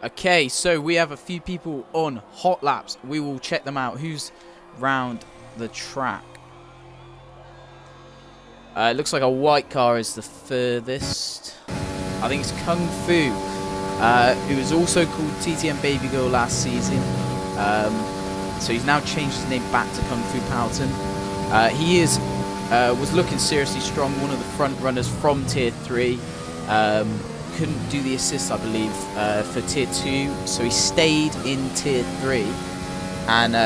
Okay, so we have a few people on hot laps. We will check them out. Who's round the track? It looks like a white car is the furthest. I think it's Kung Fu, who was also called TTM Baby Girl last season. So he's now changed his name back to Kung Fu Powelton. He was looking seriously strong, one of the front runners from Tier 3. Couldn't do the assist, I believe, for Tier 2, so he stayed in Tier 3. And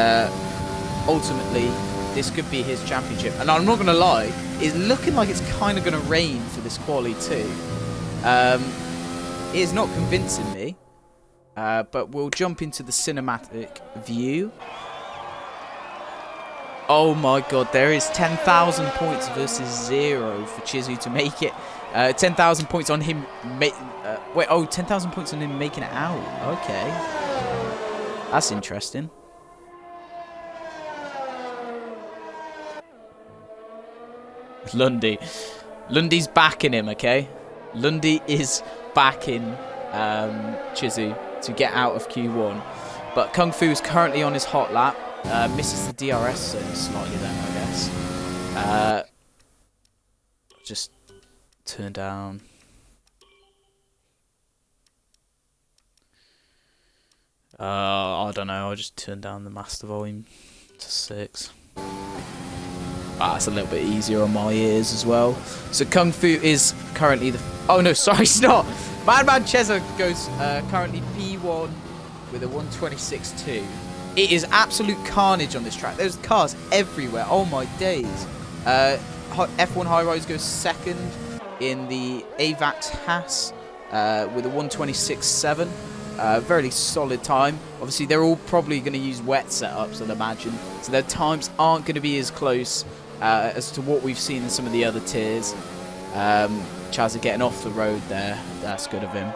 ultimately, this could be his championship. And I'm not going to lie, it's looking like it's kind of going to rain for this quali too. It is not convincing me, but we'll jump into the cinematic view. Oh my god, there is 10,000 points versus 0 for Chizu to make it. 10,000 points on him. 10,000 points on him making it out. Okay. That's interesting. Lundy's backing him, okay? Lundy is backing Chizu to get out of Q1. But Kung Fu is currently on his hot lap. Misses the DRS zone slightly then, I guess. Just turn down. I don't know. I'll just turn down the master volume to 6. That's a little bit easier on my ears as well. So Kung Fu is currently the... Oh no, sorry, it's not. Madman Cheza goes currently P1 with a 126.2. It is absolute carnage on this track. There's cars everywhere. Oh my days. F1 High Rise goes second in the AVAX Haas with a 126.7. Very solid time. Obviously, they're all probably going to use wet setups, I'd imagine. So their times aren't going to be as close as to what we've seen in some of the other tiers. Chaz getting off the road there. That's good of him.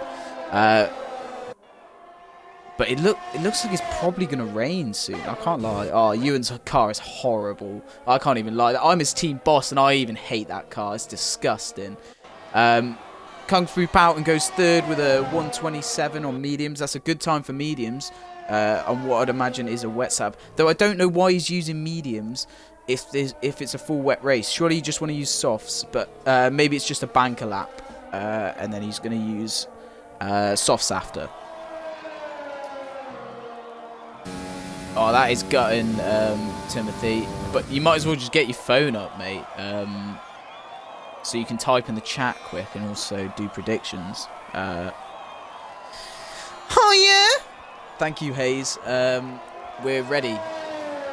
But it looks like it's probably going to rain soon. I can't lie. Oh, Ewan's car is horrible. I can't even lie. I'm his team boss, and I even hate that car. It's disgusting. Kung Fu Powelton goes third with a 127 on mediums. That's a good time for mediums on what I'd imagine is a wet setup. Though I don't know why he's using mediums if it's a full wet race. Surely you just want to use softs, but maybe it's just a banker lap, and then he's going to use softs after. Oh, that is gutting, Timothy. But you might as well just get your phone up, mate. So you can type in the chat quick and also do predictions. Oh, yeah! Thank you, Hayes. We're ready.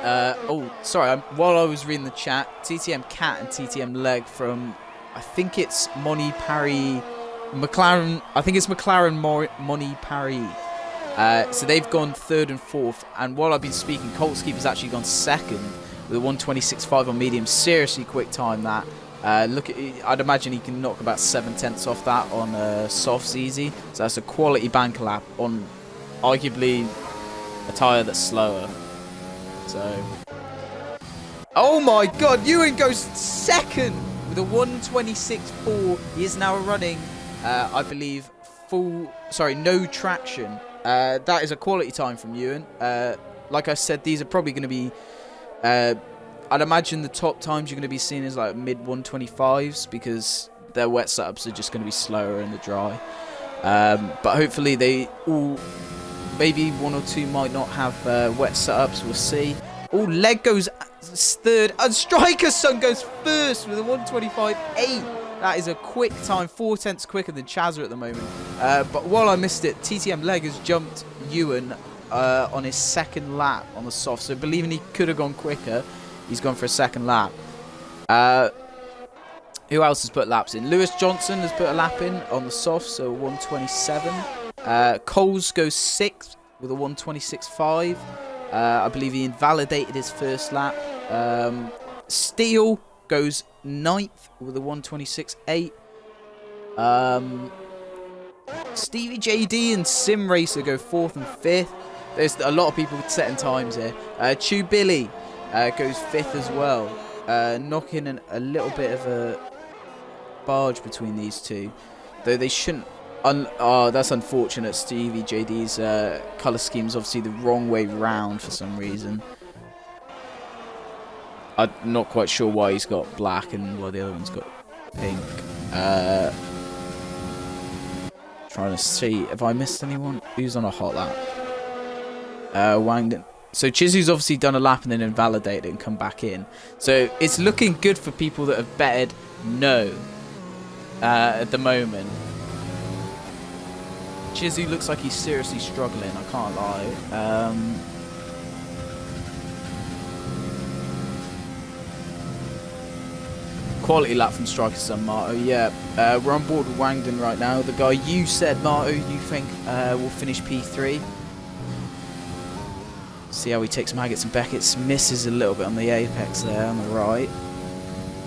Oh, sorry. While I was reading the chat, TTM Cat and TTM Leg from, I think it's Moni Parry... McLaren... I think it's McLaren Moni Parry. So they've gone third and fourth, and while I've been speaking, Coltskeeper's actually gone second with a 126.5 on medium. Seriously quick time that. I'd imagine he can knock about 7/10 off that on softs easy. So that's a quality banker lap on arguably a tyre that's slower. So, oh my God, Ewan goes second with a 126.4. He is now running, I believe, no traction. That is a quality time from Ewan. Like I said, these are probably going to be... I'd imagine the top times you're going to be seeing is like mid 125s because their wet setups are just going to be slower in the dry. But hopefully they all... Maybe one or two might not have wet setups. We'll see. Oh, Leg goes third. And Striker's Son goes first with a 125.8. That is a quick time, 4/10 quicker than Chazza at the moment. But while I missed it, TTM Leg has jumped Ewan on his second lap on the soft. So believing he could have gone quicker, he's gone for a second lap. Who else has put laps in? Lewis Johnson has put a lap in on the soft, so 127. Coles goes 6th with a 126.5. I believe he invalidated his first lap. Steele goes 9th with a 126.8. Stevie JD and Sim Racer go 4th and 5th. There's a lot of people setting times here. Chew Billy goes 5th as well. Knocking a little bit of a barge between these two. Though they shouldn't Oh, that's unfortunate. Stevie JD's colour scheme's obviously the wrong way round for some reason. I'm not quite sure why he's got black and why the other one's got pink. Trying to see if I missed anyone. Who's on a hot lap? Wangdon. So Chizu's obviously done a lap and then invalidated it and come back in. So it's looking good for people that have betted no at the moment. Chizu looks like he's seriously struggling, I can't lie. Quality lap from Striker Sun, Marto. Yeah, we're on board with Wangdon right now. The guy you said, Marto, you think will finish P3. See how he takes Maggots and Beckett's. Misses a little bit on the apex there on the right.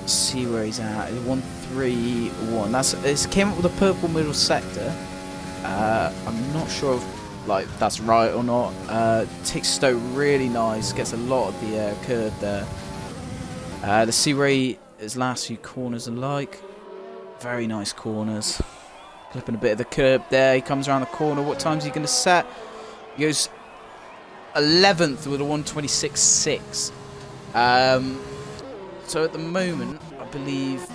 See where he's at. 1-3-1. It came up with a purple middle sector. I'm not sure if that's right or not. Takes Stoke really nice. Gets a lot of the curve there. Let's see where his last few corners are like. Very nice corners. Clipping a bit of the curb there. He comes around the corner. What time's he going to set? He goes 11th with a 1:26.6. So at the moment, I believe...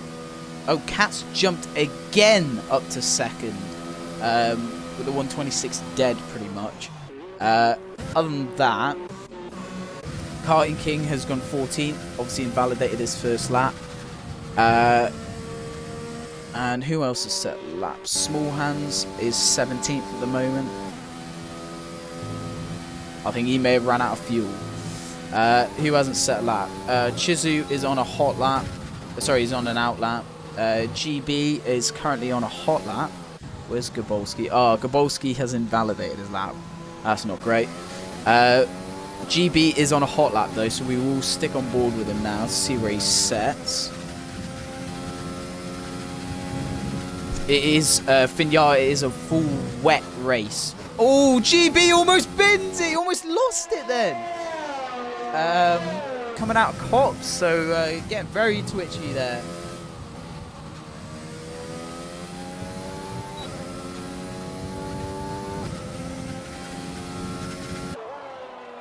Oh, Cat's jumped again up to second. With a 1:26 dead, pretty much. Other than that, Karting King has gone 14th. Obviously invalidated his first lap. And who else has set laps? Small Hands is 17th at the moment. I think he may have ran out of fuel. Who hasn't set a lap? Chizu is on a hot lap. Sorry, he's on an out lap. GB is currently on a hot lap. Where's Gabolski? Oh, Gabolski has invalidated his lap. That's not great. GB is on a hot lap though, so we will stick on board with him now to see where he sets. It is Finyar. It is a full wet race. Oh, GB almost bins it. He almost lost it then. Coming out of cops, so getting very twitchy there.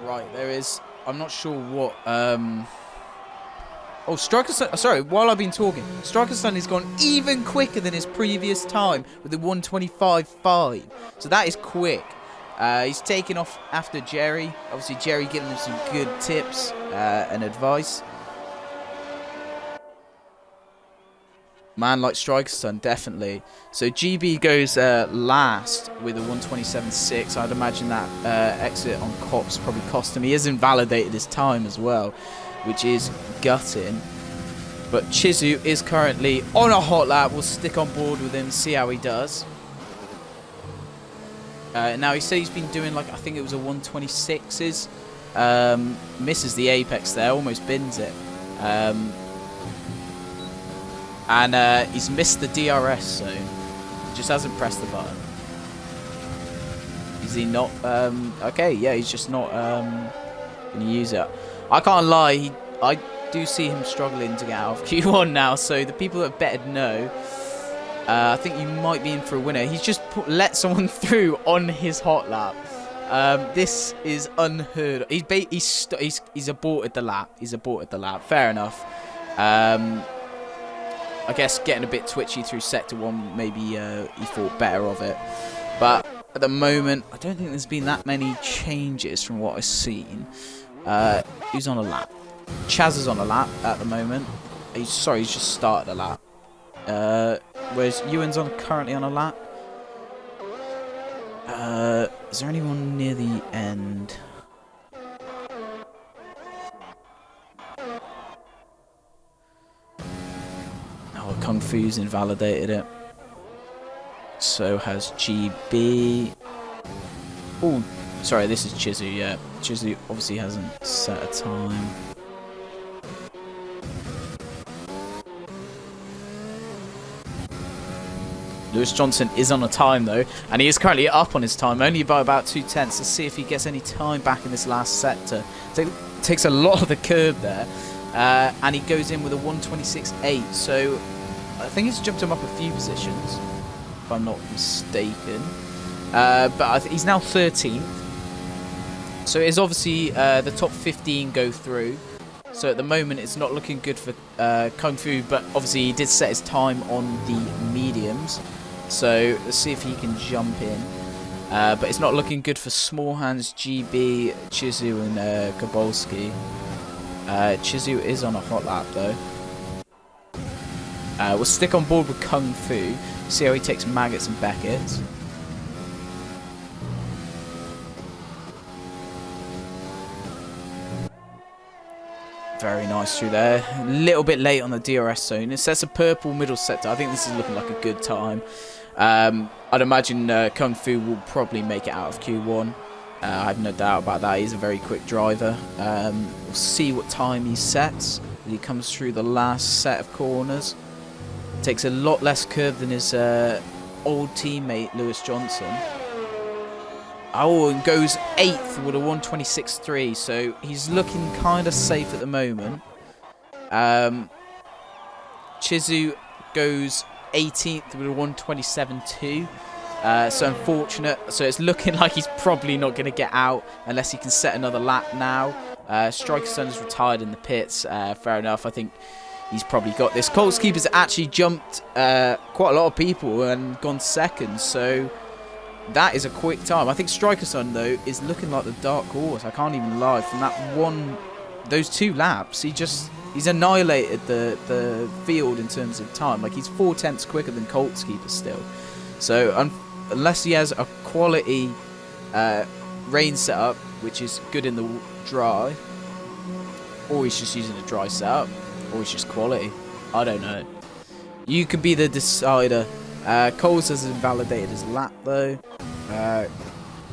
Right, there is. I'm not sure what. Oh, Striker Sun. Sorry, while I've been talking, Striker Sun has gone even quicker than his previous time with the 1:25.5. So that is quick. He's taken off after Jerry. Obviously, Jerry giving him some good tips and advice. Man like Striker Sun, definitely. So GB goes last with a 1:27.6. I'd imagine that exit on Cops probably cost him. He has invalidated his time as well, which is gutting. But Chizu is currently on a hot lap. We'll stick on board with him, see how he does. Now he said he's been doing like, I think it was a 1:26's. Misses the apex there, almost bins it. And he's missed the DRS zone. He just hasn't pressed the button. Is he not? Okay, yeah, he's just not going to use it. I can't lie, I do see him struggling to get out of Q1 now, so the people that betted no, I think you might be in for a winner. He's just let someone through on his hot lap. This is unheard of. He's aborted the lap. He's aborted the lap. Fair enough. I guess getting a bit twitchy through Sector 1, maybe he thought better of it. But at the moment, I don't think there's been that many changes from what I've seen. Who's on a lap? Chaz is on a lap at the moment. He's just started a lap. Whereas Ewan's currently on a lap. Is there anyone near the end? Oh, Kung Fu's invalidated it. So has GB. Oh, sorry, this is Chizu, yeah. Chizu obviously hasn't set a time. Lewis Johnson is on a time though, and he is currently up on his time, only by about 2/10. Let's see if he gets any time back in this last sector. Takes a lot of the curb there, and he goes in with a 1:26.8. So I think he's jumped him up a few positions. if I'm not mistaken. But he's now 13th. So it's obviously the top 15 go through. So at the moment, it's not looking good for Kung Fu, but obviously he did set his time on the mediums. So let's see if he can jump in. But it's not looking good for Small Hands, GB, Chizu, and Gabolski. Chizu is on a hot lap, though. We'll stick on board with Kung Fu, see how he takes Maggots and Beckett's. Very nice through there. A little bit late on the DRS zone. It sets a purple middle sector. I think this is looking like a good time. I'd imagine Kung Fu will probably make it out of Q1. I have no doubt about that. He's a very quick driver. We'll see what time he sets. He comes through the last set of corners. Takes a lot less curb than his old teammate Lewis Johnson. Oh, and goes 8th with a 126.3, so he's looking kind of safe at the moment. Chizu goes 18th with a 127.2. So unfortunate. So it's looking like he's probably not going to get out unless he can set another lap now. Striker Sun is retired in the pits. Fair enough. I think he's probably got this. Colts Keeper's actually jumped quite a lot of people and gone second. So that is a quick time. I think Striker Sun, though, is looking like the dark horse. I can't even lie. From those 2 laps, he's annihilated the field in terms of time. Like, he's 4/10 quicker than Colts Keeper still. So unless he has a quality rain setup, which is good in the dry, or he's just using a dry setup, or it's just quality, I don't know. You could be the decider. Coles has invalidated his lap, though.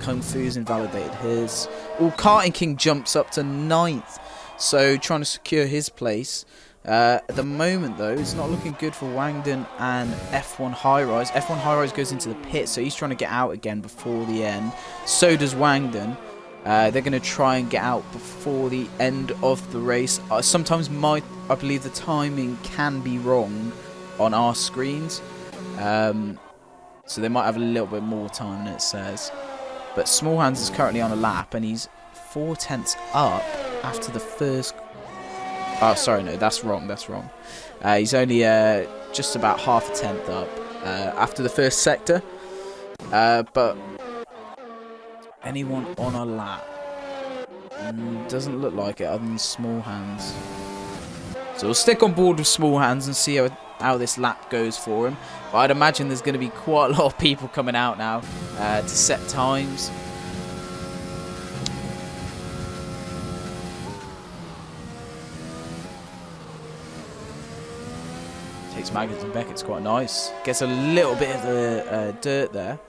Kung Fu's invalidated his. Karting King jumps up to 9th, so trying to secure his place. At the moment, though, it's not looking good for Wangdon and F1 High Rise. F1 High Rise goes into the pit, so he's trying to get out again before the end. So does Wangdon. They're going to try and get out before the end of the race. Sometimes I believe the timing can be wrong on our screens. So they might have a little bit more time than it says. But Small Hands is currently on a lap, and he's 4/10 up after the first... Oh, sorry, no, that's wrong, he's only just about half a tenth up after the first sector. But anyone on a lap? Doesn't look like it, other than Small Hands. So we'll stick on board with Small Hands and see how this lap goes for him. But I'd imagine there's going to be quite a lot of people coming out now to set times. Takes Maggots and Beckett's quite nice. Gets a little bit of the dirt there.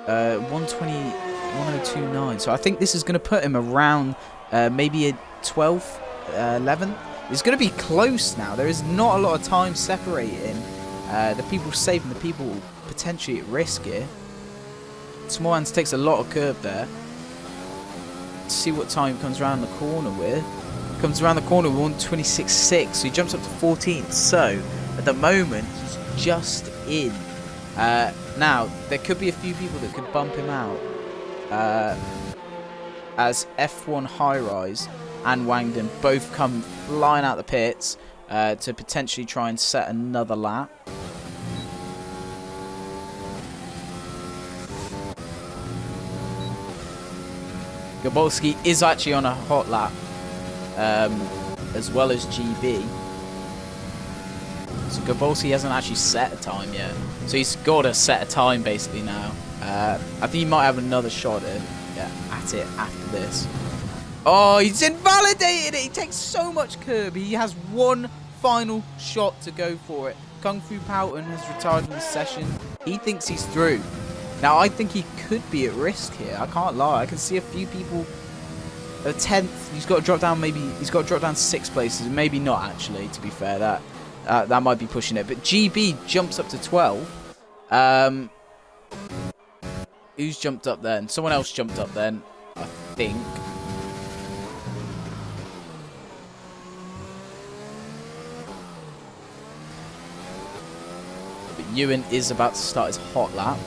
120.9. So I think this is going to put him around maybe a 12th, 11th. It's going to be close now. There is not a lot of time separating the people safe and the people potentially at risk here. Small Hands takes a lot of curb there. Let's see what time he comes around the corner with. Comes around the corner with 126.6, so he jumps up to 14th. So at the moment, he's just in. Now, there could be a few people that could bump him out. As F1 High Rise and Wangdon both come flying out the pits to potentially try and set another lap. Gabolski is actually on a hot lap, as well as GB. So Gabolski hasn't actually set a time yet. So he's got to set a time basically now. I think he might have another shot at it after this. Oh, he's invalidated it! He takes so much curb. He has one final shot to go for it. Kung Fu Powton has retired from the session. He thinks he's through. Now, I think he could be at risk here. I can't lie. I can see a few people. A 10th. He's got to drop down. Maybe he's got to drop down 6 places. Maybe not actually. To be fair, that might be pushing it. But GB jumps up to 12. Who's jumped up then? Someone else jumped up then, I think. But Ewan is about to start his hot lap.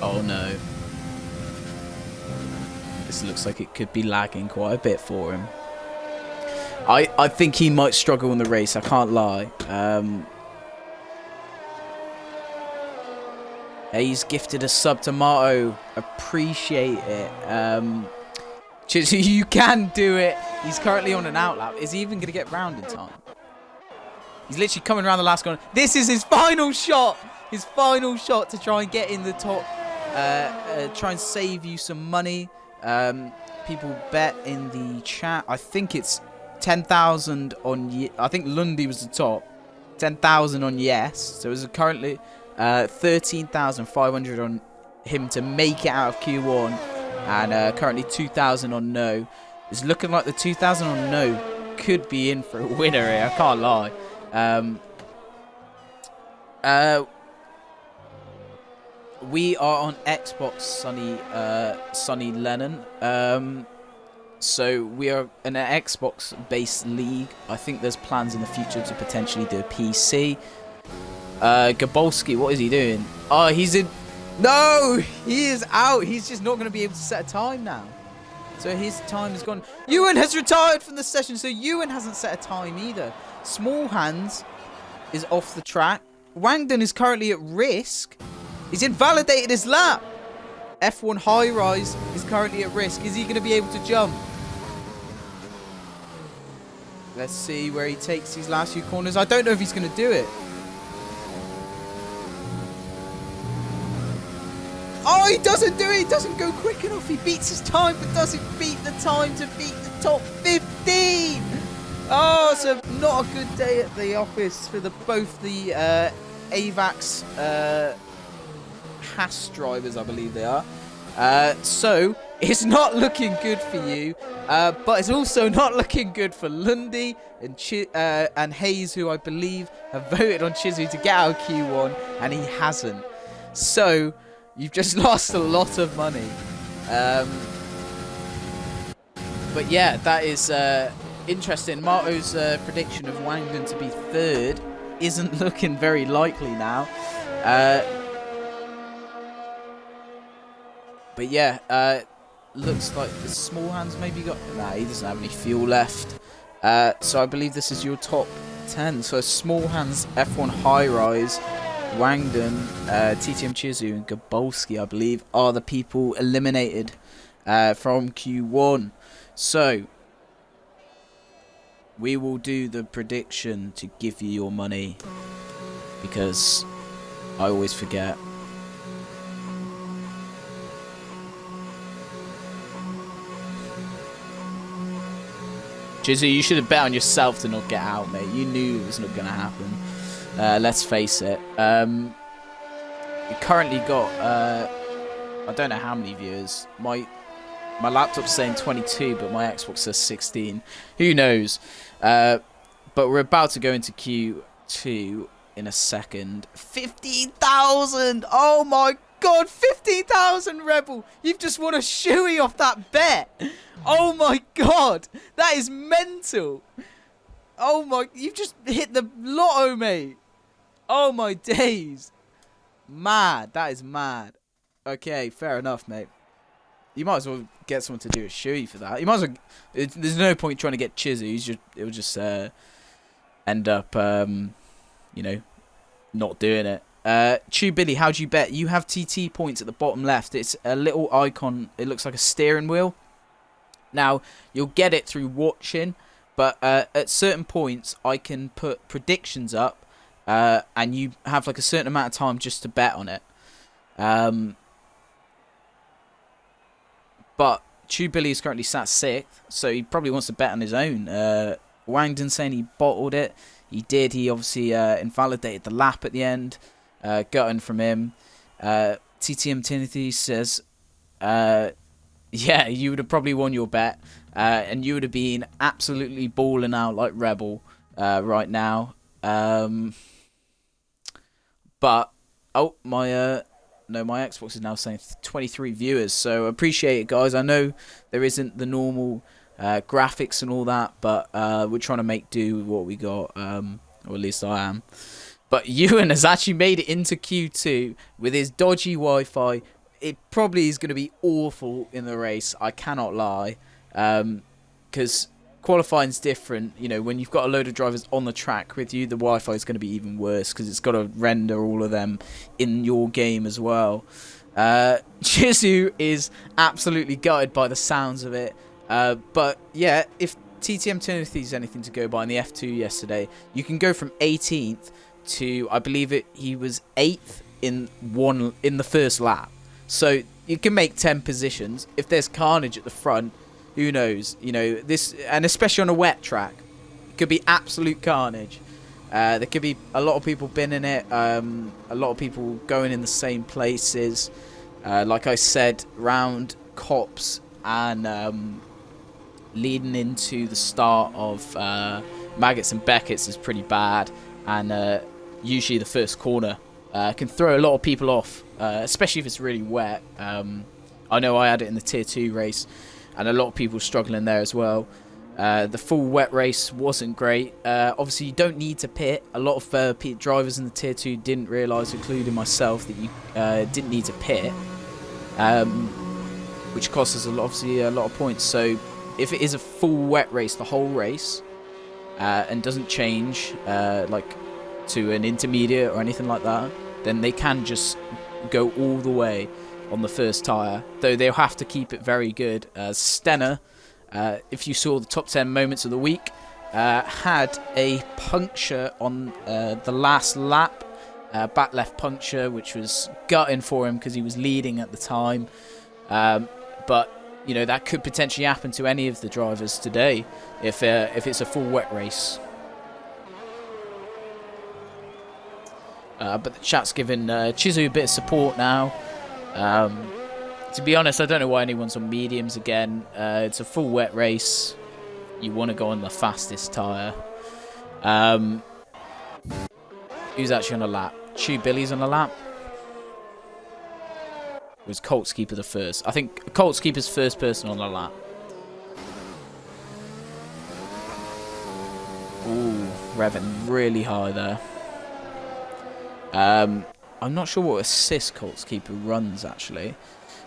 Oh no. This looks like it could be lagging quite a bit for him. I think he might struggle in the race, I can't lie. He's gifted a sub tomato. Appreciate it. You can do it. He's currently on an outlap. Is he even going to get round in time? He's literally coming around the last corner. This is his final shot. His final shot to try and get in the top. Try and save you some money. People bet in the chat. I think it's 10,000 on. I think Lundy was the top. 10,000 on yes. So it's currently 13,500 on him to make it out of Q1, and currently 2,000 on no. It's looking like the 2,000 on no could be in for a winner here. I can't lie. We are on Xbox, Sonny Lennon. So we are in an Xbox-based league. I think there's plans in the future to potentially do a PC. Gabolski, what is he doing? Oh, he's in. No, he is out. He's just not going to be able to set a time now. So his time is gone. Ewan has retired from the session, so Ewan hasn't set a time either. Small Hands is off the track. Wangdon is currently at risk. He's invalidated his lap. F1 High Rise is currently at risk. Is he going to be able to jump? Let's see where he takes these last few corners. I don't know if he's going to do it. Oh, he doesn't do it. He doesn't go quick enough. He beats his time, but doesn't beat the time to beat the top 15. Oh, so not a good day at the office for both the AVAX Haas drivers, I believe they are. So it's not looking good for you, but it's also not looking good for Lundy and Hayes, who I believe have voted on Chizu to get out of Q1, and he hasn't. So you've just lost a lot of money. But yeah, that is interesting. Marto's prediction of Wangdon to be third isn't looking very likely now. But yeah, looks like the Small Hands maybe got. Nah, he doesn't have any fuel left. So I believe this is your top 10. So Small Hands, F1 High Rise, Wangdon, TTM Chizu, and Gabolski, I believe, are the people eliminated from Q1. So we will do the prediction to give you your money, because I always forget. Chizu, you should have bet on yourself to not get out, mate. You knew it was not going to happen. Let's face it. We currently got, I don't know how many viewers. My laptop's saying 22, but my Xbox says 16. Who knows? But we're about to go into Q2 in a second. 15,000! Oh my god, 15,000, Rebel! You've just won a shoey off that bet! Oh my god! That is mental! Oh my... You've just hit the lotto, mate! Oh my days! Mad. That is mad. Okay, fair enough, mate. You might as well get someone to do a shoey for that. You might as well... There's no point trying to get Chizu. It would just end up, you know, not doing it. Chew Billy, how'd you bet? You have TT points at the bottom left. It's a little icon. It looks like a steering wheel. Now, you'll get it through watching, but at certain points, I can put predictions up, and you have like a certain amount of time just to bet on it. But Chew Billy is currently sat 6th, so he probably wants to bet on his own. Wangdon saying he bottled it. He did. He obviously invalidated the lap at the end. Gutting from him. TTM Timothy says, yeah, you would have probably won your bet. And you would have been absolutely balling out like Rebel right now. But, oh, my Xbox is now saying 23 viewers. So appreciate it, guys. I know there isn't the normal graphics and all that, but we're trying to make do with what we got, or at least I am. But Ewan has actually made it into Q2 with his dodgy Wi-Fi. It probably is going to be awful in the race, I cannot lie, because qualifying's different. You know, when you've got a load of drivers on the track with you, the Wi-Fi is going to be even worse because it's got to render all of them in your game as well. Chizu is absolutely gutted by the sounds of it. But yeah, if TTM Timothy is anything to go by in the F2 yesterday, you can go from 18th to, I believe he was 8th in the first lap. So you can make 10 positions. If there's carnage at the front, who knows? You know, this, and especially on a wet track, it could be absolute carnage. There could be a lot of people binning it, a lot of people going in the same places. Like I said, round Cops and leading into the start of Maggots and Beckett's is pretty bad, and usually the first corner can throw a lot of people off, especially if it's really wet. I know I had it in the Tier 2 race, and a lot of people struggling there as well. The full wet race wasn't great. Obviously, you don't need to pit. A lot of drivers in the Tier 2 didn't realise, including myself, that you didn't need to pit, which costs us obviously a lot of points. So if it is a full wet race, the whole race, and doesn't change like to an intermediate or anything like that, then they can just go all the way on the first tyre, though they'll have to keep it very good. Stenner, if you saw the top 10 moments of the week, had a puncture on the last lap, back left puncture, which was gutting for him because he was leading at the time. But you know, that could potentially happen to any of the drivers today if it's a full wet race. But the chat's giving Chizu a bit of support now. To be honest, I don't know why anyone's on mediums again. It's a full wet race. You want to go on the fastest tyre. Who's actually on a lap? Chew Billy's on a lap. It was Colt's Keeper the first. I think Colt's Keeper's first person on a lap. Ooh, revving really high there. I'm not sure what assist Colt's Keeper runs actually.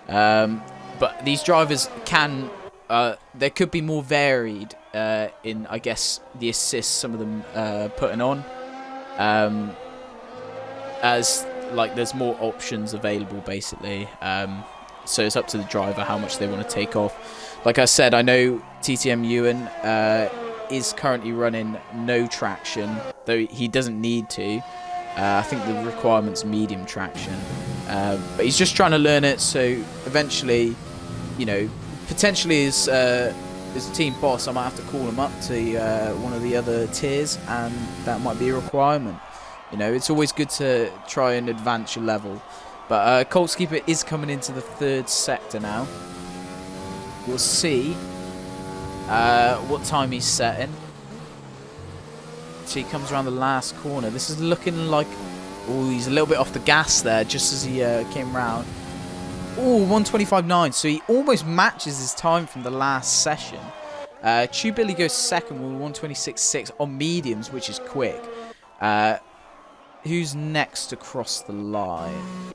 But these drivers can, there could be more varied in, I guess, the assists some of them putting on, as like there's more options available basically. So it's up to the driver how much they want to take off. Like I said, I know TTM Ewan is currently running no traction, though he doesn't need to. I think the requirement's medium traction, but he's just trying to learn it. So eventually, you know, potentially as a team boss, I might have to call him up to one of the other tiers, and that might be a requirement. You know, it's always good to try and advance your level. But Colt's Keeper is coming into the third sector now. We'll see what time he's setting. So he comes around the last corner. This is looking like... Oh, he's a little bit off the gas there just as he came round. Oh, 125.9. So he almost matches his time from the last session. Chew Billy goes second with 126.6 on mediums, which is quick. Who's next to cross the line?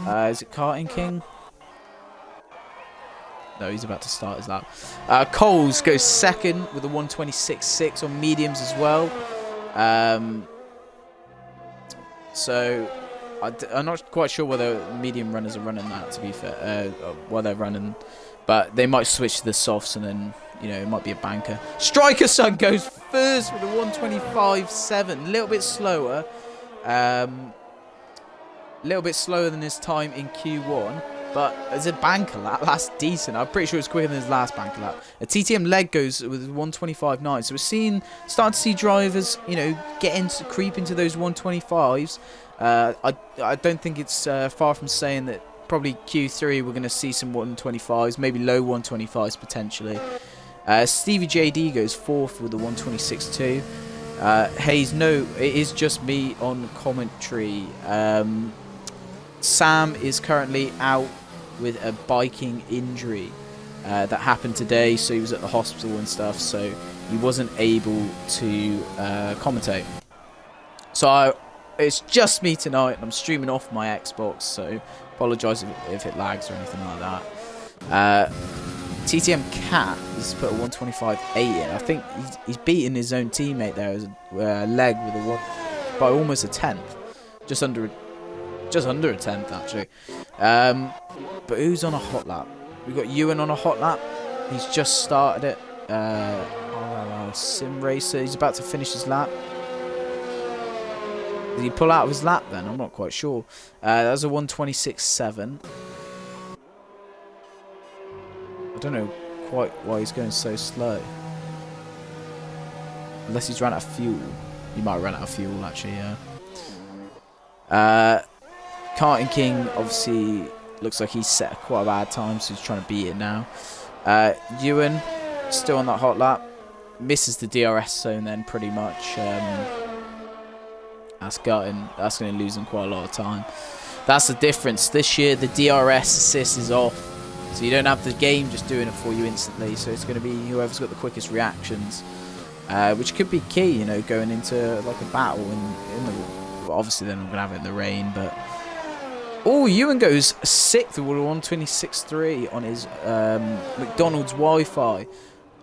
Is it Karting King? No, he's about to start his lap. Coles goes second with a 126.6 on mediums as well. So I'm not quite sure whether medium runners are running that, to be fair, while they're running. But they might switch to the softs and then, you know, it might be a banker. Striker Son goes first with a 125.7. A little bit slower. A little bit slower than his time in Q1. But as a banker lap, that's decent. I'm pretty sure it's quicker than his last banker lap. A TTM leg goes with 125.9. So we're starting to see drivers, you know, creep into those 125s. I don't think it's far from saying that probably Q3 we're going to see some 125s, maybe low 125s potentially. Stevie JD goes fourth with a 126.2. Hayes, no, it is just me on commentary. Sam is currently out with a biking injury that happened today, so he was at the hospital and stuff, so he wasn't able to commentate. So it's just me tonight, and I'm streaming off my Xbox, so apologise if it lags or anything like that. TTM Cat has put a 125.8 in. I think he's beaten his own teammate there as a leg with a by almost a tenth, just under a tenth actually. But who's on a hot lap? We've got Ewan on a hot lap. He's just started it. Sim Racer. He's about to finish his lap. Did he pull out of his lap then? I'm not quite sure. That was a 126.7. I don't know quite why he's going so slow. Unless he's run out of fuel. He might run out of fuel actually, yeah. Karting King obviously looks like he's set quite a bad time, so he's trying to beat it now. Ewan still on that hot lap. Misses the DRS zone then pretty much. That's going to lose him quite a lot of time. That's the difference. This year the DRS assist is off. So you don't have the game just doing it for you instantly. So it's going to be whoever's got the quickest reactions, which could be key, you know, going into like a battle in the. Well, obviously they're not going to have it in the rain, but oh, Ewan goes 6th with a 126.3 on his McDonald's Wi-Fi.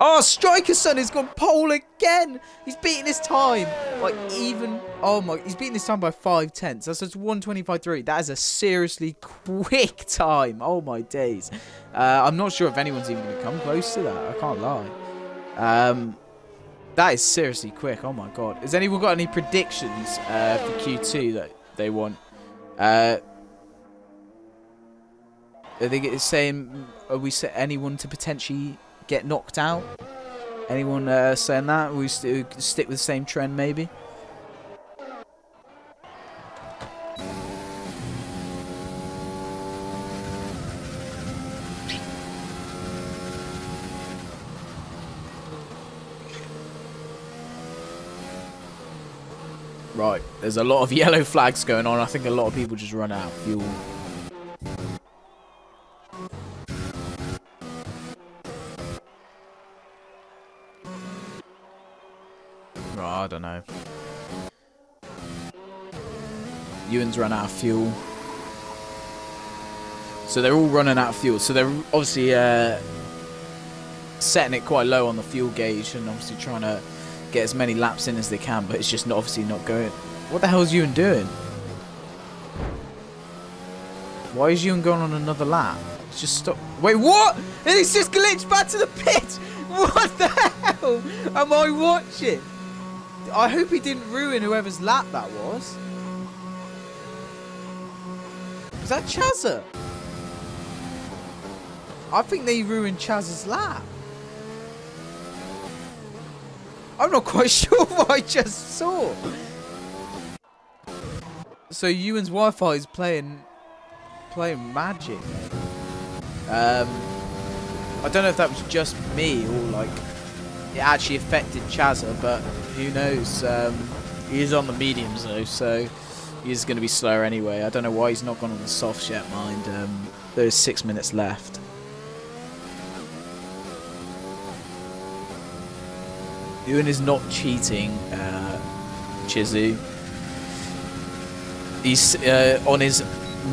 Oh, Striker Son has gone pole again. He's beating his time. Like even, oh my, he's beating his time by 5/10. That's just 125.3. That is a seriously quick time. Oh my days. I'm not sure if anyone's even going to come close to that. I can't lie. That is seriously quick. Oh my god. Has anyone got any predictions for Q2 that they want? I think it's saying, are we set anyone to potentially get knocked out? Anyone saying that? We stick with the same trend, maybe? Right, there's a lot of yellow flags going on. I think a lot of people just run out of fuel. I don't know. Ewan's run out of fuel. So they're all running out of fuel. So they're obviously setting it quite low on the fuel gauge and obviously trying to get as many laps in as they can, but it's just obviously not going. What the hell is Ewan doing? Why is Ewan going on another lap? It's just stop. Wait, what? It's just glitched back to the pit. What the hell am I watching? I hope he didn't ruin whoever's lap that was. Was that Chazza? I think they ruined Chazza's lap. I'm not quite sure what I just saw. So Ewan's Wi-Fi is playing magic. I don't know if that was just me or like it actually affected Chazza, but who knows? He is on the mediums though, so he's going to be slower anyway. I don't know why he's not gone on the softs yet, mind. There's 6 minutes left. Ewan is not cheating, Chizu. He's on his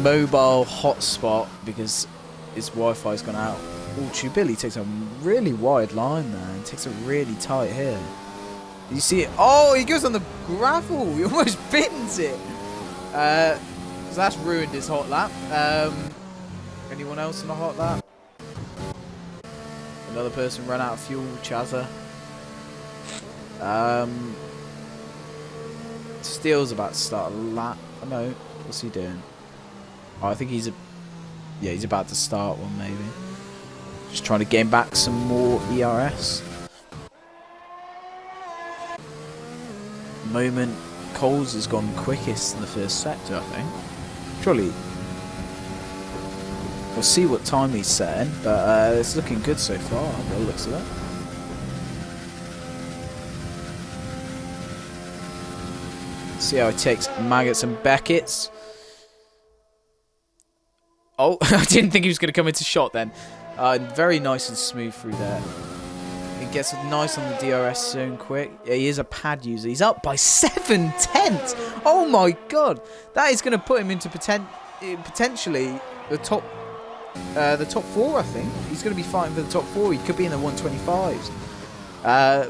mobile hotspot because his Wi-Fi's gone out. Oh, Chubilly takes a really wide line there and takes it really tight here. You see it? Oh, he goes on the gravel. He almost bins it. So that's ruined his hot lap. Anyone else in the hot lap? Another person ran out of fuel, Chazza. Steele's about to start a lap. Oh, no, what's he doing? Oh, I think he's about to start one maybe. Just trying to gain back some more ERS. Moment Coles has gone quickest in the first sector, I think. Surely. We'll see what time he's setting, but it's looking good so far by the looks of it. See how it takes Maggots and Beckett's. Oh, I didn't think he was going to come into shot then. Very nice and smooth through there. He gets nice on the DRS zone quick. Yeah, he is a pad user. He's up by 7/10. Oh my god. That is going to put him into potentially the top 4, I think. He's going to be fighting for the top 4. He could be in the 125s.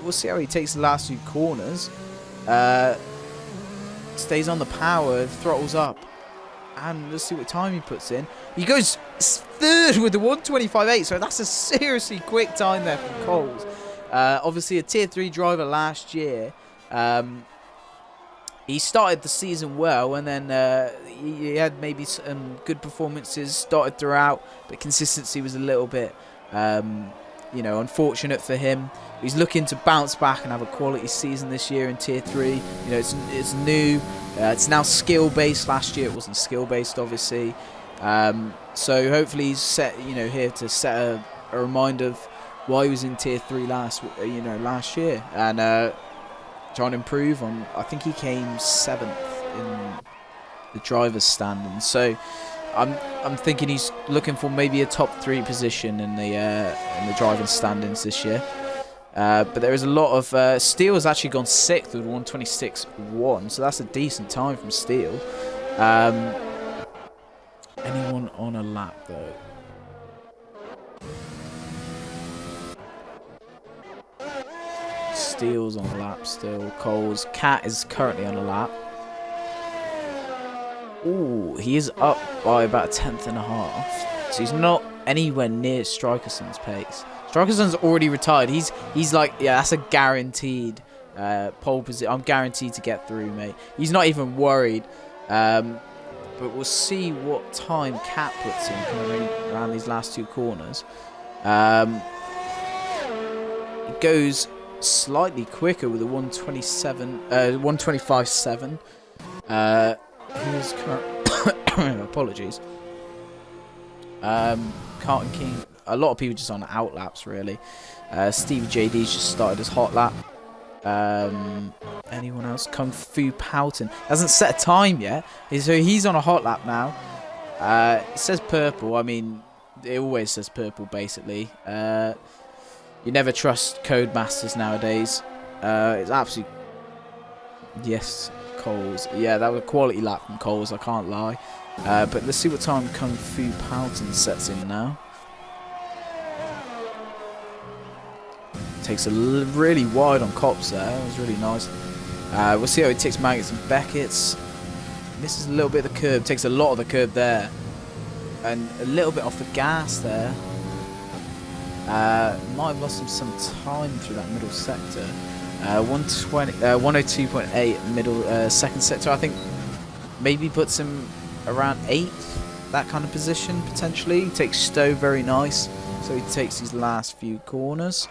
We'll see how he takes the last few corners. Stays on the power, throttles up. And let's see what time he puts in. He goes 3rd with the 125.8, so that's a seriously quick time there from Coles. Obviously a tier 3 driver last year. He started the season well, and then he had maybe some good performances started throughout, but consistency was a little bit, unfortunate for him. He's looking to bounce back and have a quality season this year in tier 3. It's new. It's now skill-based. Last year it wasn't skill-based, obviously. So hopefully he's set, here to set a reminder of why he was in tier 3 last year, and trying to improve on. I think he came 7th in the driver's standings. So I'm thinking he's looking for maybe a top 3 position in the driving standings this year. But there is a lot of Steele has actually gone 6th with 126.1, so that's a decent time from Steele. Anyone on a lap though? Steele's on a lap still. Coles. Cat is currently on a lap. Ooh, he is up by about a 10th and a half. So he's not anywhere near Strikerson's pace. Strikerson's already retired. He's like, yeah, that's a guaranteed pole position. I'm guaranteed to get through, mate. He's not even worried. But we'll see what time Cat puts in coming around these last 2 corners. It goes slightly quicker with a 125.7. Here's apologies. Carton King. A lot of people just on out laps, really. Stevie JD's just started his hot lap. Anyone else? Kung Fu Poughton hasn't set a time yet, so he's on a hot lap now. It says purple. I mean, it always says purple, basically. You never trust Codemasters nowadays. It's absolutely... Yes, Coles. Yeah, that was a quality lap from Coles, I can't lie. But let's see what time Kung Fu Poughton sets in now. Takes a really wide on Cops there. That was really nice. We'll see how he takes Maggots and Beckett's. Misses a little bit of the curb. Takes a lot of the curb there. And a little bit off the gas there. Might have lost him some time through that middle sector. 102.8 middle second sector. I think maybe puts him around 8th. That kind of position, potentially. He takes Stowe very nice. So he takes his last few corners.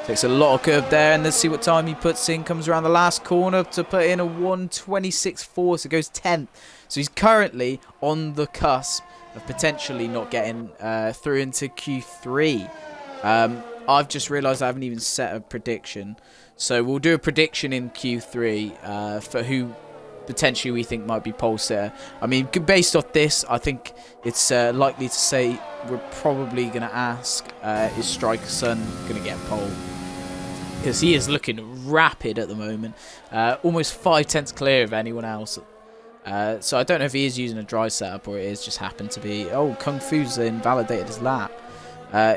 Takes a lot of curve there, and let's see what time he puts in. Comes around the last corner to put in a 126.4, so goes 10th. So he's currently on the cusp of potentially not getting through into Q3. I've just realised I haven't even set a prediction. So we'll do a prediction in Q3 for who potentially we think might be pole sitter. I mean, based off this, I think it's likely to say we're probably going to ask, is Strikerson going to get pole? Because he is looking rapid at the moment. Almost 5/10 clear of anyone else. So I don't know if he is using a dry setup or it is just happened to be... Oh, Kung Fu's invalidated his lap.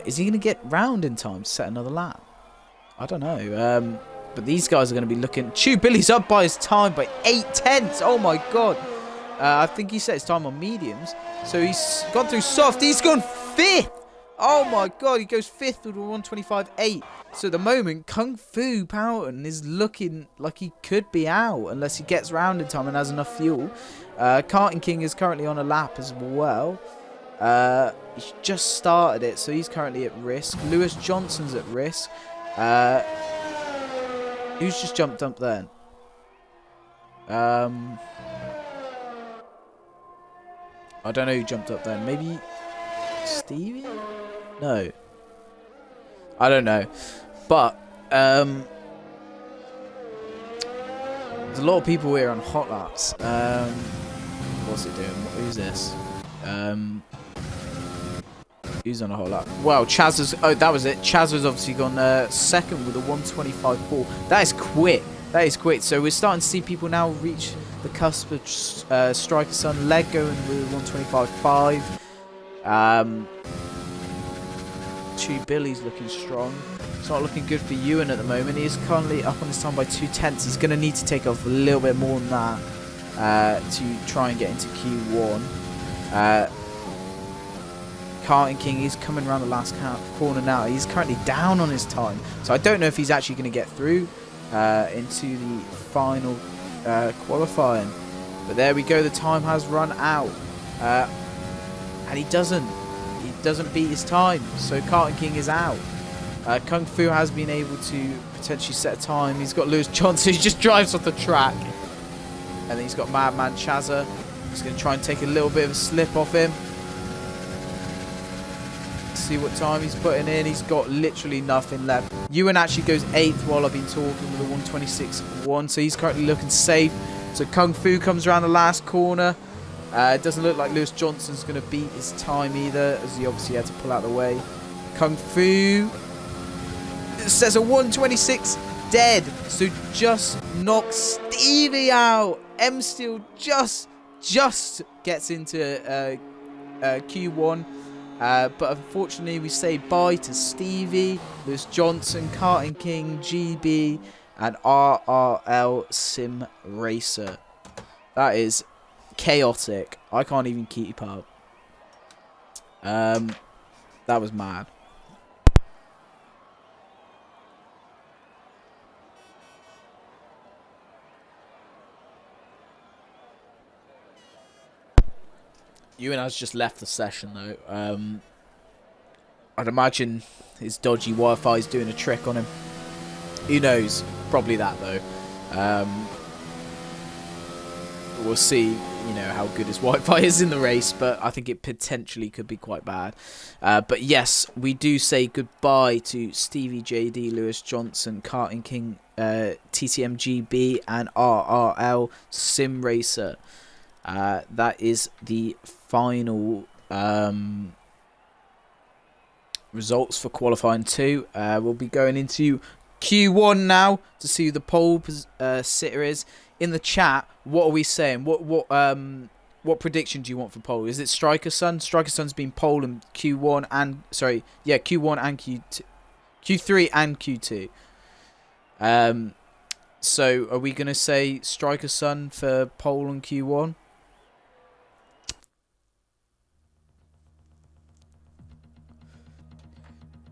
Is he going to get round in time to set another lap? I don't know. But these guys are going to be looking... Chew Billy's up by his time by 8/10. Oh my god. I think he set his time on mediums. So he's gone through soft. He's gone 5th. Oh my god. He goes 5th with a 125.8. So at the moment, Kung Fu Poughton is looking like he could be out unless he gets round in time and has enough fuel. Carton King is currently on a lap as well. He's just started it, so he's currently at risk. Lewis Johnson's at risk. Who's just jumped up then? I don't know who jumped up then. Maybe Stevie? No. I don't know. But there's a lot of people here on hot laps. What's it doing? Who's this? Who's on a whole lap? Wow, Chaz has... Oh, that was it. Chaz has obviously gone second with a 1:25.4. That is quick. That is quick. So we're starting to see people now reach the cusp of Striker Sun. Leg going with 1:25.5. Chew Billy's looking strong. It's not looking good for Ewan at the moment. He is currently up on his time by 2/10. He's going to need to take off a little bit more than that to try and get into Q1. Carton King is coming around the last corner now. He's currently down on his time. So I don't know if he's actually going to get through into the final qualifying. But there we go. The time has run out. And he doesn't beat his time. So Carton King is out. Kung Fu has been able to potentially set a time. He's got Lewis Johnson who just drives off the track. And then he's got Madman Chazza. He's going to try and take a little bit of a slip off him. See what time he's putting in. He's got literally nothing left. Ewan actually goes 8th while I've been talking with a 1:26.1. So he's currently looking safe. So Kung Fu comes around the last corner. It doesn't look like Lewis Johnson's going to beat his time either, as he obviously had to pull out of the way. Kung Fu says a 1:26 dead. So just knocks Stevie out. M Steel just gets into Q1. But unfortunately, we say bye to Stevie, Lewis Johnson, Carton King, GB, and RRL Sim Racer. That is chaotic. I can't even keep up. That was mad. Ewan has just left the session though. I'd imagine his dodgy Wi-Fi is doing a trick on him. Who knows? Probably that though. We'll see, you know, how good his Wi-Fi is in the race, but I think it potentially could be quite bad. But yes, we do say goodbye to Stevie JD, Lewis Johnson, Carton King, TTM GB, and RRL Sim Racer. That is the final results for qualifying 2. We'll be going into Q1 now to see who the pole sitter is. In the chat, what are we saying? What prediction do you want for pole? Is it Striker Sun? Striker Sun's been pole in Q1 and Q1 and Q2, Q3 and Q2. So are we gonna say Striker Sun for pole in Q1?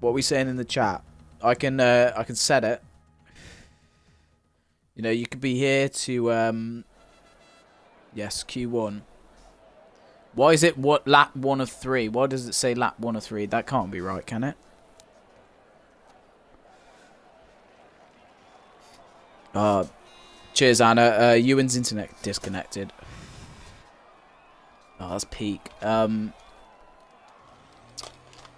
What are we saying in the chat? I can set it. You know, you could be here to yes, Q1. Why is it lap 1 of 3? Why does it say lap 1 of 3? That can't be right, can it? Cheers, Anna. Ewan's internet disconnected. Oh, that's peak.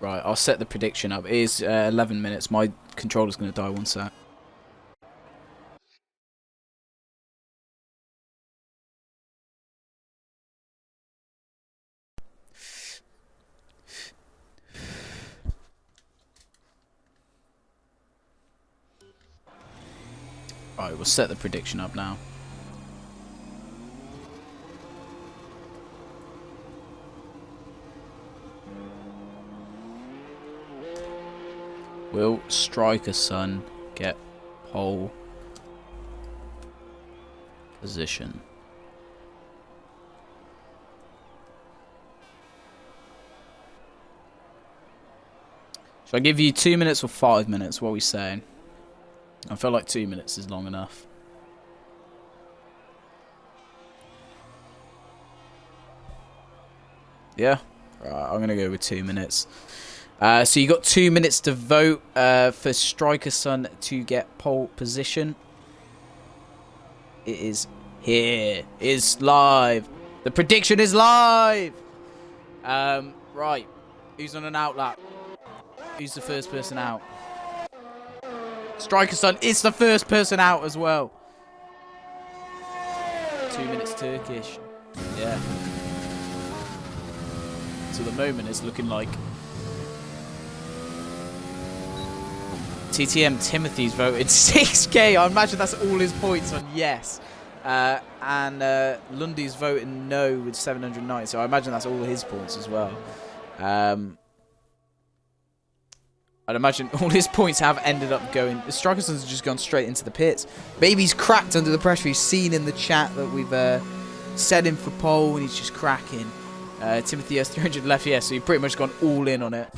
Right, I'll set the prediction up. It is 11 minutes. My controller's going to die one sec. Alright, we'll set the prediction up now. Will Striker Sun get pole position? Should I give you 2 minutes or 5 minutes? What are we saying? I feel like 2 minutes is long enough. Yeah? Right, I'm going to go with 2 minutes. So you got 2 minutes to vote for Striker Sun to get pole position. It is here. It is live. The prediction is live. Right. Who's on an out lap? Who's the first person out? Striker Sun is the first person out as well. 2 minutes Turkish. Yeah. So the moment it's looking like TTM Timothy's voted 6k. I imagine that's all his points on yes. And Lundy's voting no with 790. So I imagine that's all his points as well. I'd imagine all his points have ended up going. Strikerson's just gone straight into the pits. Maybe he's cracked under the pressure. He's seen in the chat that we've set him for pole and he's just cracking. Timothy has 300 left, yeah, so he's pretty much gone all in on it.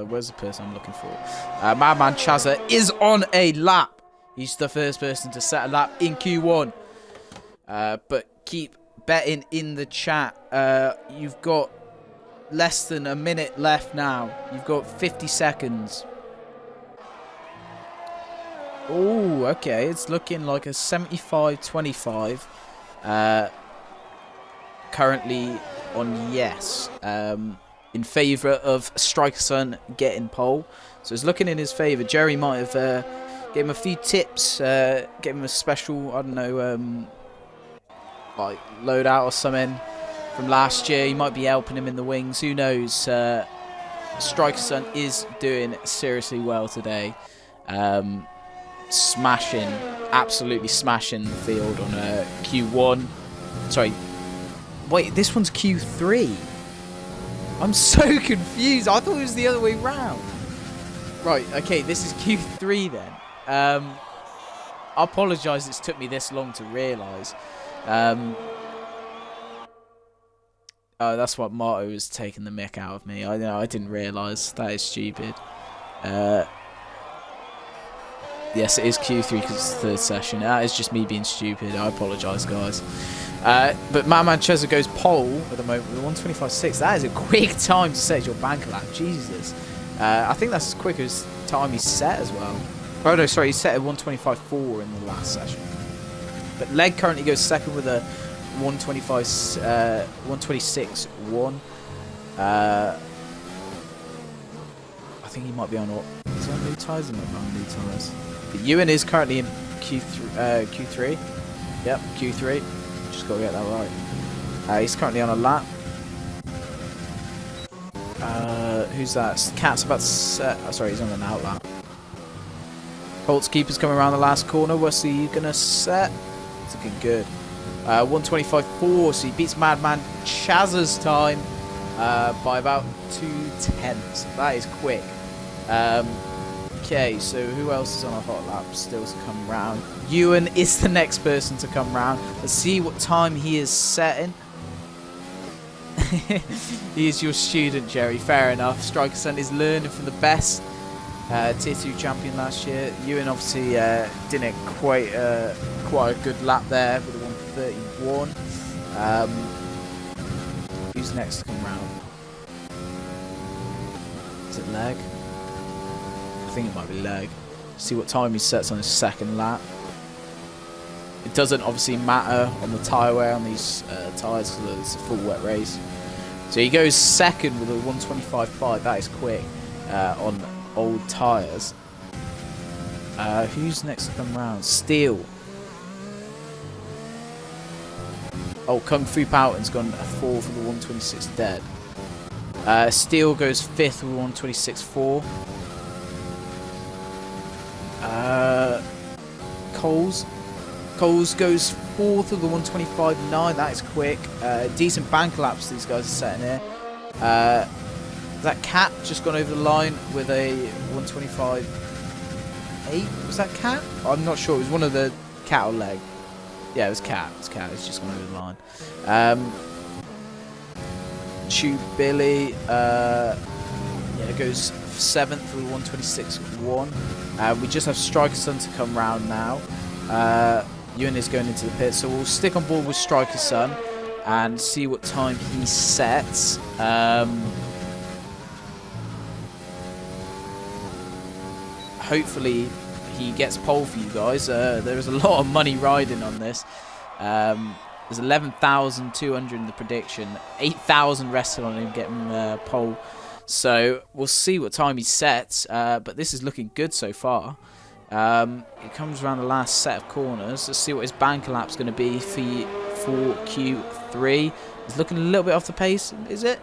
Where's the person I'm looking for? Madman Chazza is on a lap. He's the first person to set a lap in Q1. But keep betting in the chat. You've got less than a minute left now. You've got 50 seconds. Oh, okay. It's looking like a 75-25. Currently on yes. In favour of Strikerson getting pole. So it's looking in his favour. Jerry might have gave him a few tips. Gave him a special, I don't know, like loadout or something from last year. He might be helping him in the wings. Who knows? Strikerson is doing seriously well today. Smashing, absolutely smashing the field on Q1. Sorry. Wait, this one's Q3. I'm so confused. I thought it was the other way round. Right, okay, this is Q3 then. I apologise it's took me this long to realise. Oh, that's what Marto was taking the mick out of me. I didn't realise. That is stupid. Yes, it is Q3 because it's the third session. That is just me being stupid. I apologise, guys. But Madman Cheza goes pole at the moment with 125.6. That is a quick time to set your bank lap. Jesus. I think that's as quick as time he's set as well. Oh, no, sorry. He set at 125.4 in the last session. But Leg currently goes second with a 126.1. I think he might be on... Is he on new tyres? He might be on new tyres. But Ewan is currently in Q3. Yep, Q3. Just got to get that right. He's currently on a lap. Who's that? Cat's about to set. Oh, sorry, he's on an out lap. Colts keeper's coming around the last corner. What's he going to set? It's looking good. 125.4. So he beats Madman Chaz's time by about 2/10. That is quick. Okay, so who else is on a hot lap still to come round? Ewan is the next person to come round. Let's see what time he is setting. He is your student, Jerry. Fair enough. Strikerson is learning from the best. Tier 2 champion last year. Ewan obviously didn't quite a good lap there with a 131. Who's next to come round? Is it Leg? I think it might be Leg. See what time he sets on his second lap. It doesn't obviously matter on the tyre wear on these tyres because it's a full wet race. So he goes second with a 125.5. That is quick on old tyres. Who's next to come round? Steele. Oh, Kung Fu Powton's gone a 4 for the 126 dead. Steele goes 5th with 126.4. Coles goes 4th with the 125.9. That is quick. Decent bank laps these guys are setting here. That Cat just gone over the line with a 125.8. Was that Cat? I'm not sure. It was one of the Cat or Leg. Yeah, it was Cat. It's Cat. It's just gone over the line. Chew Billy. Goes 7th with 126.1. We just have Strikerson to come round now. Ewan is going into the pit, so we'll stick on board with Strikerson and see what time he sets. Hopefully he gets pole for you guys. There is a lot of money riding on this. There's 11,200 in the prediction, 8,000 rested on him getting pole. So we'll see what time he sets, but this is looking good so far. It comes around the last set of corners. Let's see what his banker lap's going to be for Q3. He's looking a little bit off the pace. Is it?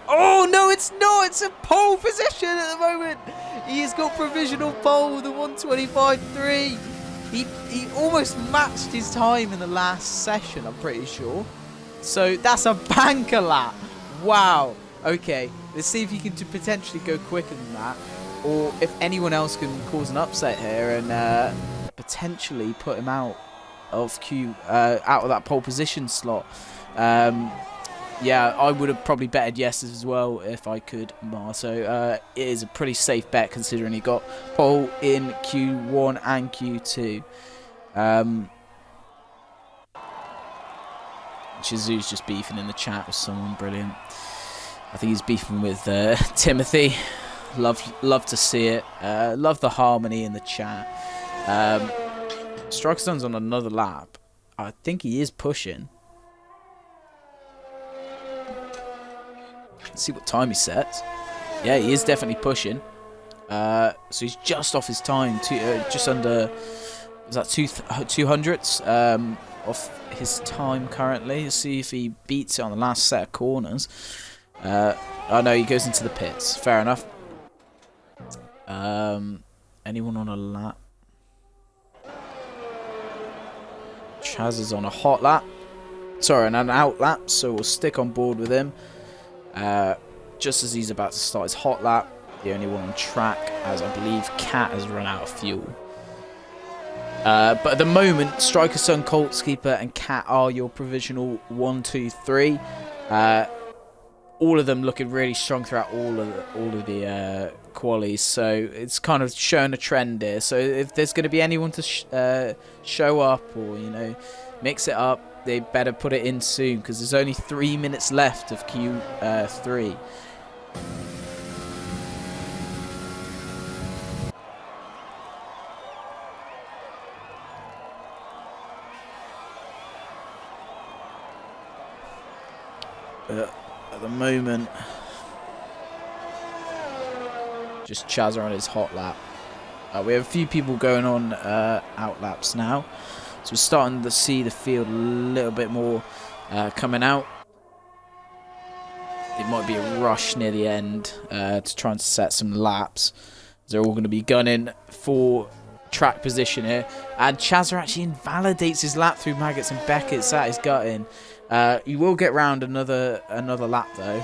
Oh, no, it's not. It's a pole position at the moment. He's got provisional pole with a 125.3. He almost matched his time in the last session, I'm pretty sure. So that's a banker lap. Wow. Okay, let's see if he can potentially go quicker than that. Or if anyone else can cause an upset here and potentially put him out of out of that pole position slot. Yeah, I would have probably betted yes as well if I could, Mar. So it is a pretty safe bet considering he got pole in Q1 and Q2. Chizu's just beefing in the chat with someone brilliant. I think he's beefing with Timothy. Love to see it. Love the harmony in the chat. Strikersun's on another lap. I think he is pushing. Let's see what time he sets. Yeah, he is definitely pushing. So he's just off his time, just under, was that 200ths off his time currently. Let's see if he beats it on the last set of corners. Oh no, he goes into the pits. Fair enough. Anyone on a lap? Chaz is on a hot lap. Sorry, an out lap, so we'll stick on board with him. Just as he's about to start his hot lap, the only one on track, as I believe Cat has run out of fuel. But at the moment, Strikersun, Coltskeeper, and Cat are your provisional 1, 2, 3. All of them looking really strong throughout all of the qualies, so it's kind of showing a trend here. So if there's going to be anyone to show up or mix it up, they better put it in soon because there's only 3 minutes left of Q3. At the moment, just Chazza on his hot lap. We have a few people going on out laps now, so we're starting to see the field a little bit more coming out. It might be a rush near the end to try and set some laps. They're all going to be gunning for track position here, and Chazza actually invalidates his lap through Maggots and Beckett's. That is gutting. You will get round another lap though.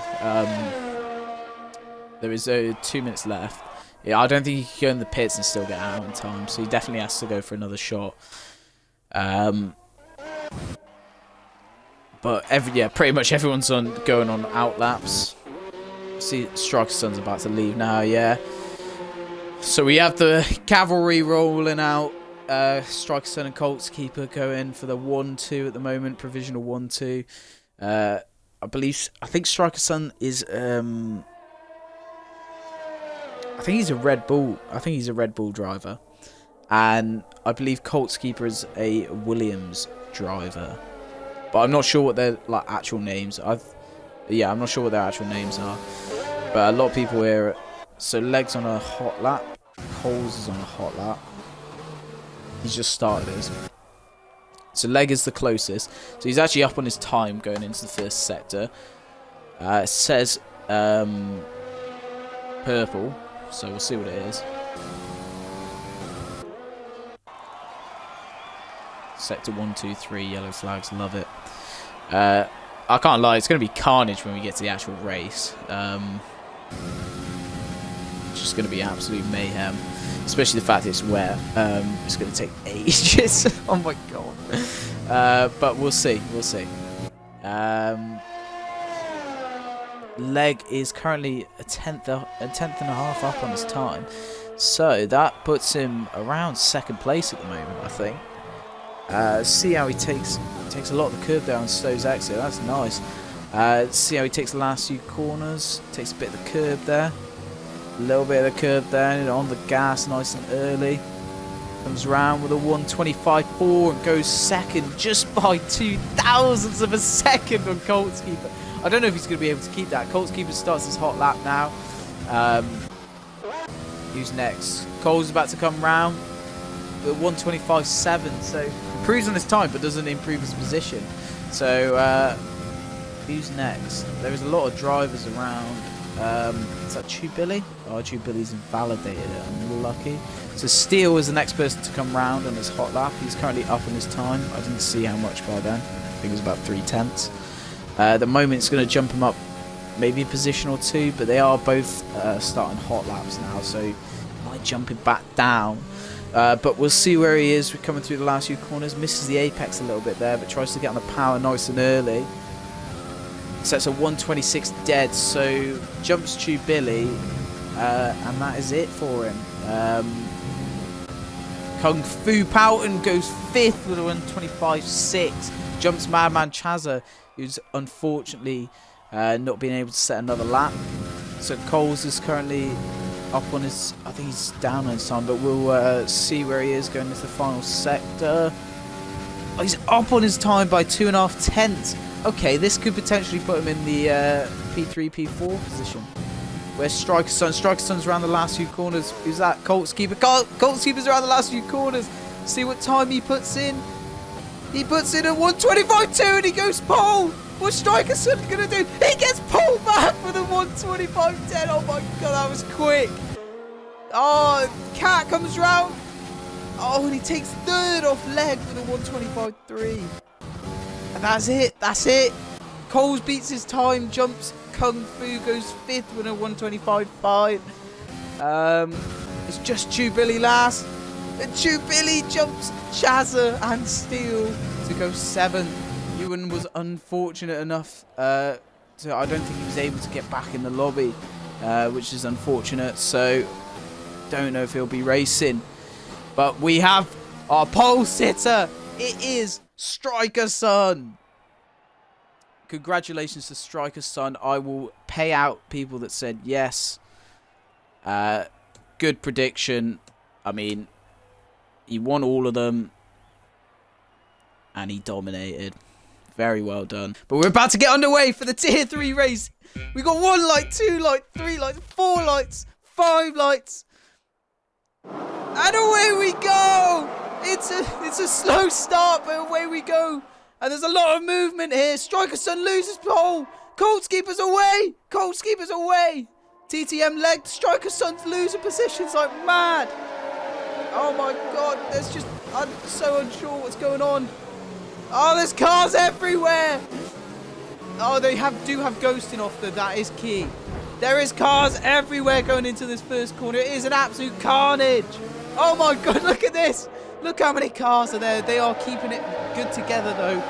There is 2 minutes left. Yeah, I don't think he can go in the pits and still get out in time, so he definitely has to go for another shot. But pretty much everyone's going on out laps. See, Strikersun's about to leave now. Yeah. So we have the cavalry rolling out. Strikersun and Coltskeeper going for the 1-2 at the moment, provisional 1-2. I think Strikersun is I think he's a Red Bull. I think he's a Red Bull driver, and I believe Coltskeeper is a Williams driver, but I'm not sure what their actual names. I'm not sure what their actual names are, but a lot of people here. So Leg's on a hot lap. Coles is on a hot lap. He's just started this. So Leg is the closest. So he's actually up on his time going into the first sector. It says purple. So we'll see what it is. Sector 1, 2, 3, yellow flags. Love it. I can't lie. It's going to be carnage when we get to the actual race. It's just going to be absolute mayhem. Especially the fact it's wet. It's going to take ages. Oh my god. But we'll see. We'll see. Leg is currently a tenth and a half up on his time. So that puts him around second place at the moment, I think. See how he takes a lot of the curb there on Stowe's exit. That's nice. See how he takes the last few corners. Takes a bit of the curb there. A little bit of the curb there, on the gas nice and early. Comes round with a 125.4 and goes second just by 0.02 of a second on Coltskeeper. I don't know if he's going to be able to keep that. Coltskeeper starts his hot lap now. Who's next? Cole's about to come round. with 1:25.7. So improves on his time, but doesn't improve his position. So who's next? There's a lot of drivers around. Is that Chew Billy? Oh, Chew Billy's invalidated. Unlucky. So Steele is the next person to come round on his hot lap. He's currently up on his time. I didn't see how much by then. I think it was about 3/10. At the moment, it's going to jump him up maybe a position or two, but they are both starting hot laps now, so it might jump him back down. But we'll see where he is. We're coming through the last few corners. Misses the apex a little bit there, but tries to get on the power nice and early. Sets a 1:26 dead, so jumps Chew Billy, and that is it for him. Kung Fu Powton goes 5th with a 1:25.6. Jumps Madman Chazza, who's unfortunately not being able to set another lap. So Coles is currently up on his, I think he's down on his time, but we'll see where he is going into the final sector. Oh, he's up on his time by 2.5 tenths. Okay, this could potentially put him in the P3, P4 position. Where's Striker Sun? Striker Sun's around the last few corners. Who's that? Colts Keeper. Colts Keeper's around the last few corners. See what time he puts in. He puts in a 1:25.2 and he goes pole. What's Striker Sun going to do? He gets pulled back with a 1:25.10. Oh my god, that was quick. Oh, Cat comes round. Oh, and he takes 3rd off leg with a 1:25.3. And that's it. That's it. Coles beats his time, jumps. Kung Fu goes 5th with a 1:25.5. It's just Chew Billy last. And Chew Billy jumps Chazza and Steele to go 7th. Ewan was unfortunate enough I don't think he was able to get back in the lobby, which is unfortunate. So don't know if he'll be racing. But we have our pole sitter. It is Striker Sun. Congratulations to Striker Sun. I will pay out people that said yes. Good prediction. I mean, he won all of them. And he dominated. Very well done. But we're about to get underway for the Tier 3 race. We got 1 light, 2 light, 3 lights, 4 lights, 5 lights. And away we go. It's a slow start, but away we go. And there's a lot of movement here. Striker Sun loses pole. Colts Keeper's away. Colts Keeper's away. TTM leg. Striker Sun's losing positions like mad. Oh my god. I'm so unsure what's going on. Oh, there's cars everywhere. Oh, they do have ghosting off though. That is key. There is cars everywhere going into this first corner. It is an absolute carnage. Oh my god, look at this. Look how many cars are there. They are keeping it good together though.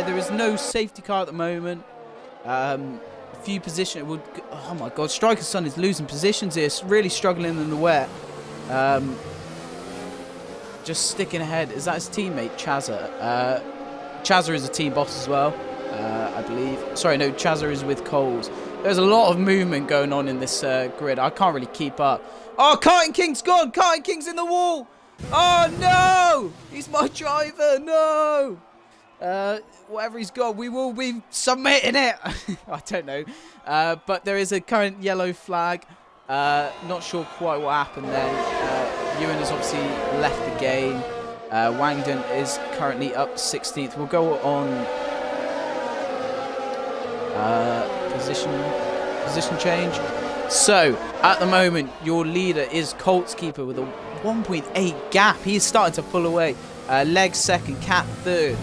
There is no safety car at the moment. A few positions. Oh my god, Striker Sun is losing positions here. It's really struggling in the wet. Just sticking ahead. Is that his teammate, Chazza? Chazza is a team boss as well, I believe. Sorry, no, Chazza is with Coles. There's a lot of movement going on in this grid. I can't really keep up. Oh, Karting King's gone. Karting King's in the wall. Oh, no. He's my driver. No. Whatever he's got, we will be submitting it. I don't know. But there is a current yellow flag. Not sure quite what happened then. Ewan has obviously left the game. Wangdon is currently up 16th. We'll go on position change. So at the moment, your leader is Colts Keeper with a 1.8 gap. He is starting to pull away. Leg 2nd, Cat 3rd,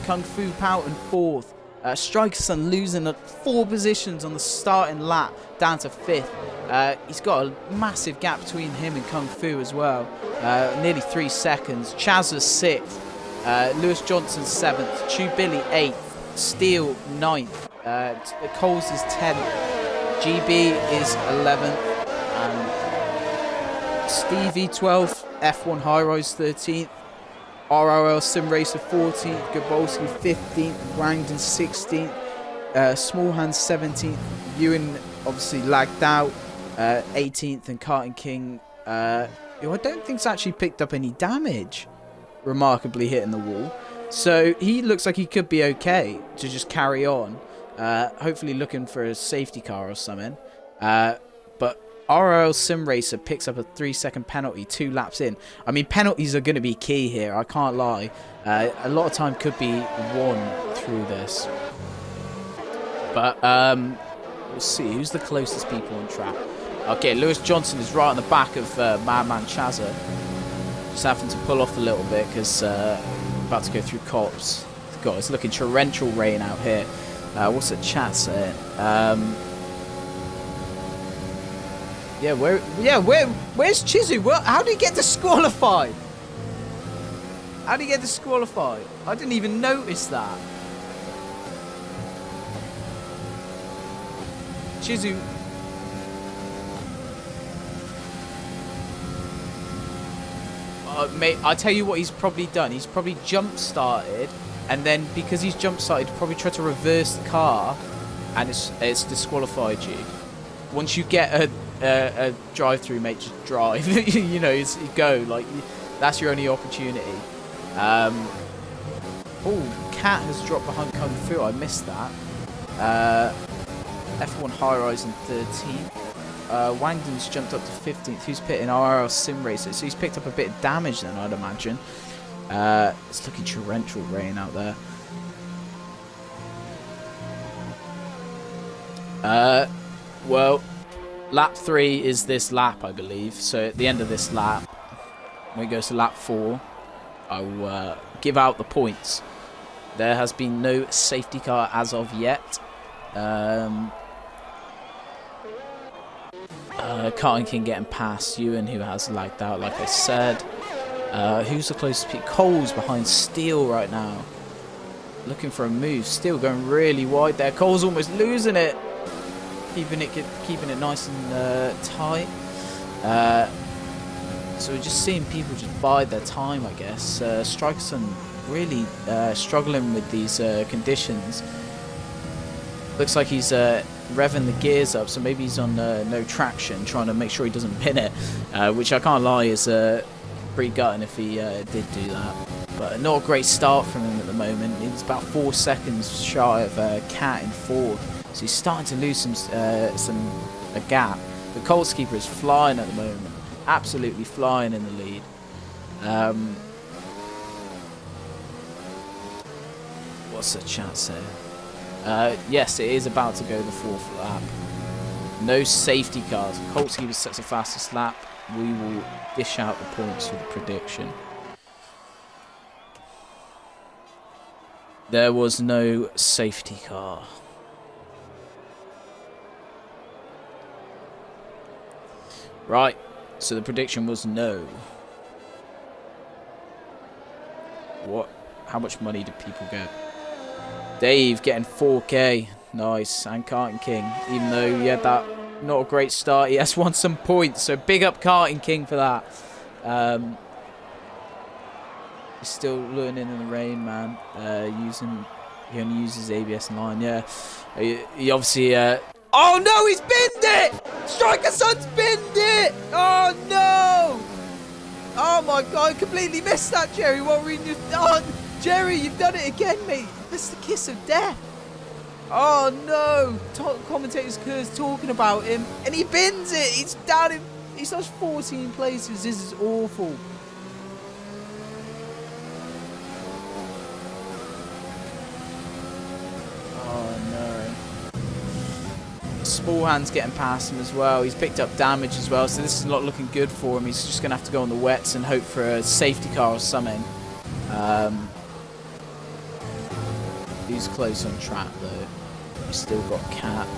Kung Fu Powton 4th. Striker Sun losing 4 positions on the starting lap, down to 5th. He's got a massive gap between him and Kung Fu as well. Nearly 3 seconds. Chazza's 6th. Lewis Johnson 7th. Chew Billy 8th. Steele 9th. Coles is 10th. GB is 11th. And Stevie 12th. F1 High Rise 13th. RRL Sim Racer 14th, Gabolski 15th, Wangdon 16th, Small Hands 17th, Ewan obviously lagged out 18th, and Karting King, who I don't think's actually picked up any damage, remarkably hitting the wall. So he looks like he could be okay to just carry on, hopefully looking for a safety car or something. But RL Sim Racer picks up a 3-second penalty 2 laps in. I mean, penalties are going to be key here. I can't lie. A lot of time could be won through this. But we'll see. Who's the closest people on track? Okay, Lewis Johnson is right on the back of Madman Chazza. Just having to pull off a little bit because about to go through cops. God, it's looking torrential rain out here. What's the chat saying? Where's Chizu? How did he get disqualified? How did he get disqualified? I didn't even notice that. Chizu. Mate, I tell you what he's probably done. He's probably jump-started, and then because he's jump-started, probably tried to reverse the car, and it's disqualified you. Once you get a drive-through, mate, just drive. You know, you go. Like, that's your only opportunity. Oh, Cat has dropped behind Kung Fu. I missed that. F1 High Rise in 13th. Wangden's jumped up to 15th. Who's pitting? RL Sim Racer. So he's picked up a bit of damage then, I'd imagine. It's looking torrential rain out there. Well, lap 3 is this lap, I believe. So at the end of this lap, when it goes to lap 4, I will give out the points. There has been no safety car as of yet. Carton King getting past Ewan, who has lagged out, like I said. Who's the closest? Cole's behind Steele right now. Looking for a move. Steele going really wide there. Cole's almost losing it. Keeping it nice and tight. So we're just seeing people just bide their time, I guess. Strikerson really struggling with these conditions. Looks like he's revving the gears up, so maybe he's on no traction, trying to make sure he doesn't pin it, which I can't lie is pretty gutting if he did do that. But not a great start from him at the moment. He's about 4 seconds shy of Cat in 4th, so he's starting to lose a gap. The Colts keeper is flying at the moment, absolutely flying in the lead. What's the chat saying? Yes, it is about to go the 4th lap. No safety cars. Colts keeper sets the fastest lap. We will dish out the points for the prediction. There was no safety car. Right, so the prediction was no. What? How much money did people get? Dave getting 4k. Nice. And Carton King. Even though he had that not a great start, he has won some points. So big up Carton King for that. He's still learning in the rain, man. He only uses ABS 9. Yeah. He obviously... oh no, he's binned it! Striker Son's binned it! Oh no! Oh my god, I completely missed that, Jerry. What were you done? Jerry, you've done it again, mate. That's the kiss of death. Oh no! Commentators Kerr's talking about him, and he bins it. He's down in. He's lost 14 places. This is awful. Oh no! Smallhand's getting past him as well. He's picked up damage as well, so this is not looking good for him. He's just gonna have to go on the wets and hope for a safety car or something. Who's close on track though? We've still got Cat.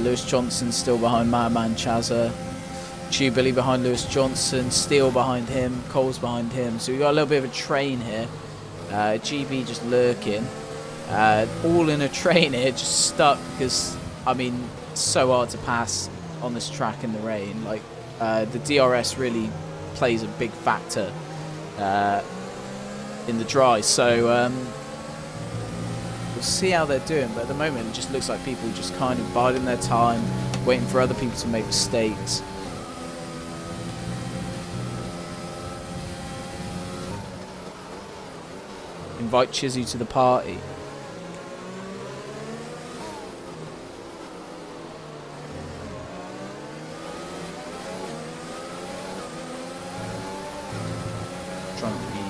Lewis Johnson still behind Madman Chazza. Billy behind Lewis Johnson. Steele behind him. Cole's behind him. So we've got a little bit of a train here. GB just lurking. All in a train here, just stuck because, I mean, it's so hard to pass on this track in the rain. Like, the DRS really plays a big factor in the dry. So, we'll see how they're doing, but at the moment it just looks like people just kind of biding their time, waiting for other people to make mistakes. Invite Chizu to the party. trying to be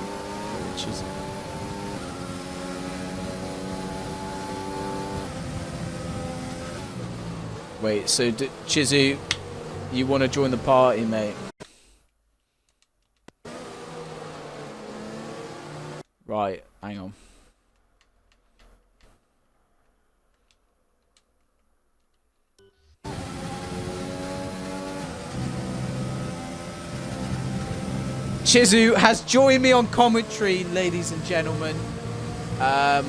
Chizu. Wait, so Chizu, you want to join the party, mate? Right, hang on. Chizu has joined me on commentary, ladies and gentlemen. I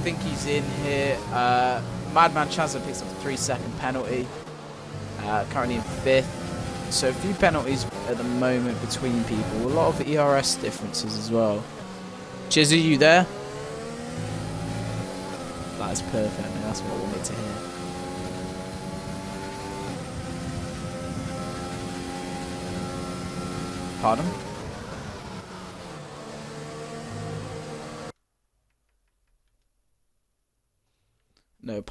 think he's in here. Madman Chazza picks up a 3-second penalty. Currently in 5th. So a few penalties at the moment between people. A lot of ERS differences as well. Chizu, you there? That is perfect, man. That's what I wanted to hear. Pardon? No.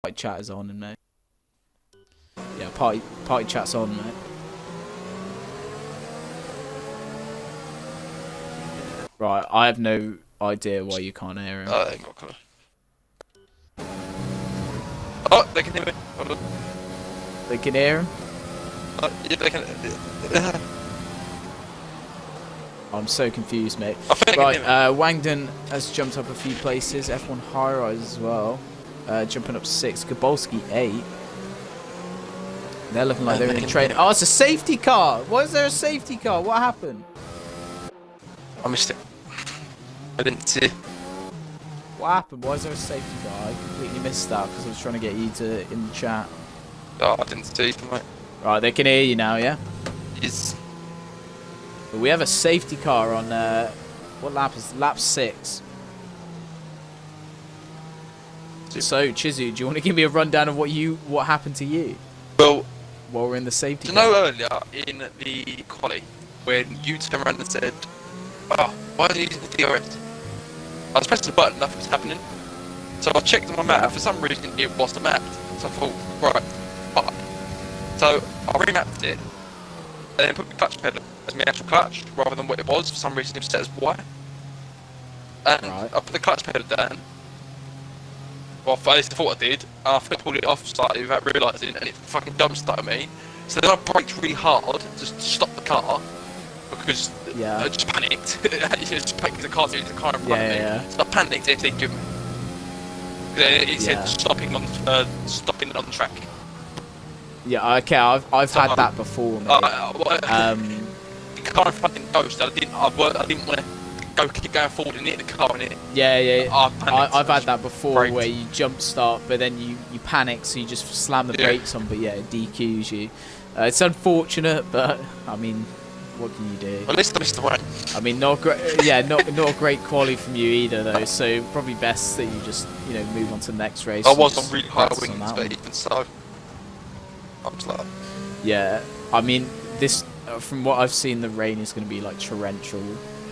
Party chat is on, mate. Yeah, party chat's on, mate. Right, I have no idea why you can't hear him. Oh, they can hear me. Hold on. They can hear him? Yeah, they can. I'm so confused, mate. Right, Wangdon has jumped up a few places. F1 high rise as well. Jumping up 6. Gabolski 8. They're looking like they're in training. Oh, it's a safety car. Why is there a safety car? What happened? I missed it. I didn't see it. What happened? Why is there a safety car? I completely missed that because I was trying to get you to in the chat. Oh, I didn't see it, mate. Right, they can hear you now, yeah? Yes. But we have a safety car on, what lap is lap 6. So, Chizu, do you want to give me a rundown of what happened to you? Well, while we're in the safety car? Do you know earlier in the quali when you turned around and said, "Oh, why are you using the DRS?" I was pressing the button, nothing was happening. So I checked on my map, and for some reason it wasn't mapped. So I thought, right, fuck. So I remapped it, and then put the clutch pedal as my actual clutch, rather than what it was. For some reason it was set as Y. And I put the clutch pedal down. Well, at least I thought I did. And I pulled it off slightly without realising, and it fucking jump started me. So then I braked really hard to stop the car because I just panicked. Just because the car in front of me. So I panicked and it didn't give me. It said stopping on the track. Yeah, okay. I've had that before, mate. The car in front didn't go, so I didn't want to keep going forward and hit the car in it. I've had that before where you jump start, but then you panic, so you just slam the brakes on. But it DQs you. It's unfortunate, but I mean, what can you do? Well, at least I missed the way. I mean, not great. Not a great quality from you either, though. So probably best that you just move on to the next race. I was on really high wings, but even so, I was like, I mean, this from what I've seen, the rain is going to be like torrential,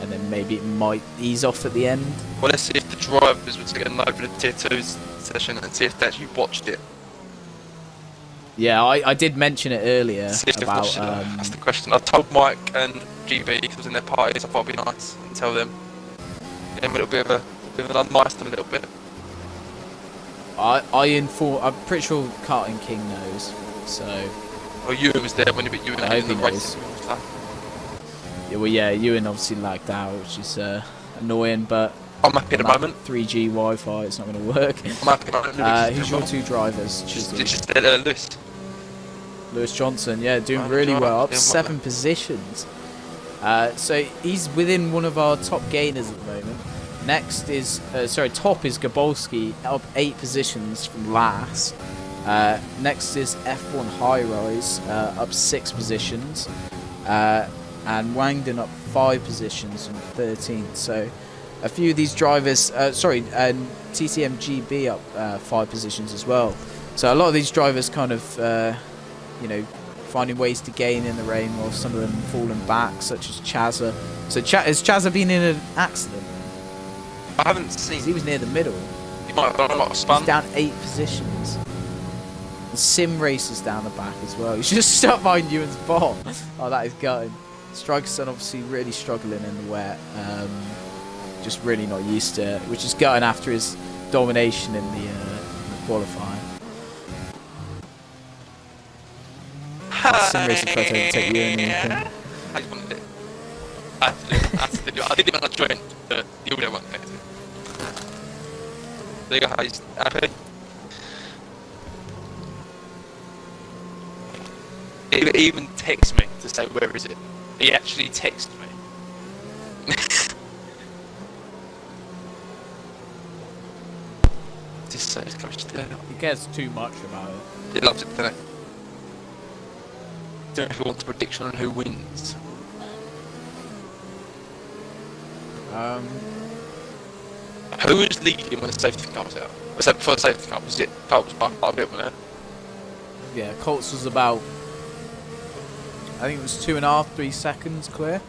and then maybe it might ease off at the end. Well, let's see if the drivers were to get over the tier 2 session and see if they actually watched it. Yeah, I did mention it earlier about. That's the question. I told Mike and GB because I was in their parties. I thought it'd be nice and tell them. Give them a little bit of unnice them a little bit. I'm pretty sure Karting King knows. So. Well, Ewan was there when you were in the race. Yeah, well, Ewan obviously lagged out, which is annoying, but I'm happy at the moment. 3G Wi-Fi, it's not going to work. I'm happy at the moment. Who's your 2 drivers? Just Lewis Johnson, doing really well, up 7 positions. So he's within one of our top gainers at the moment. Next is, top is Gabolski, up 8 positions from last. Next is F1 High Rise, up 6 positions. And Wangdon up 5 positions from 13th. So a few of these drivers, and TTM GB up 5 positions as well. So a lot of these drivers kind of, finding ways to gain in the rain while some of them falling back, such as Chazza. So has Chazza been in an accident? I haven't seen. He was near the middle. He might have spun. He's down 8 positions. The sim races down the back as well. He's just stuck behind Ewan's ball. Oh, that is gutting. Striker's son obviously really struggling in the wet. Just really not used to it, which is gutting after his domination in the qualifying. Sim racing tries to overtake Ewan. I just wanted it. I did it when I joined, but the audio wasn't connected. There you go, he's happy. He even texts me to say where is it. He actually texts me. Just so it's coming to He cares too much about it. He loves it, doesn't he? Don't know if he wants a prediction on who wins. Who was leading when the safety car was out? Was that before the safety car? Was it? That was by quite a bit, wasn't it? Yeah, Colts was about, I think it was 2.5, 3 seconds clear.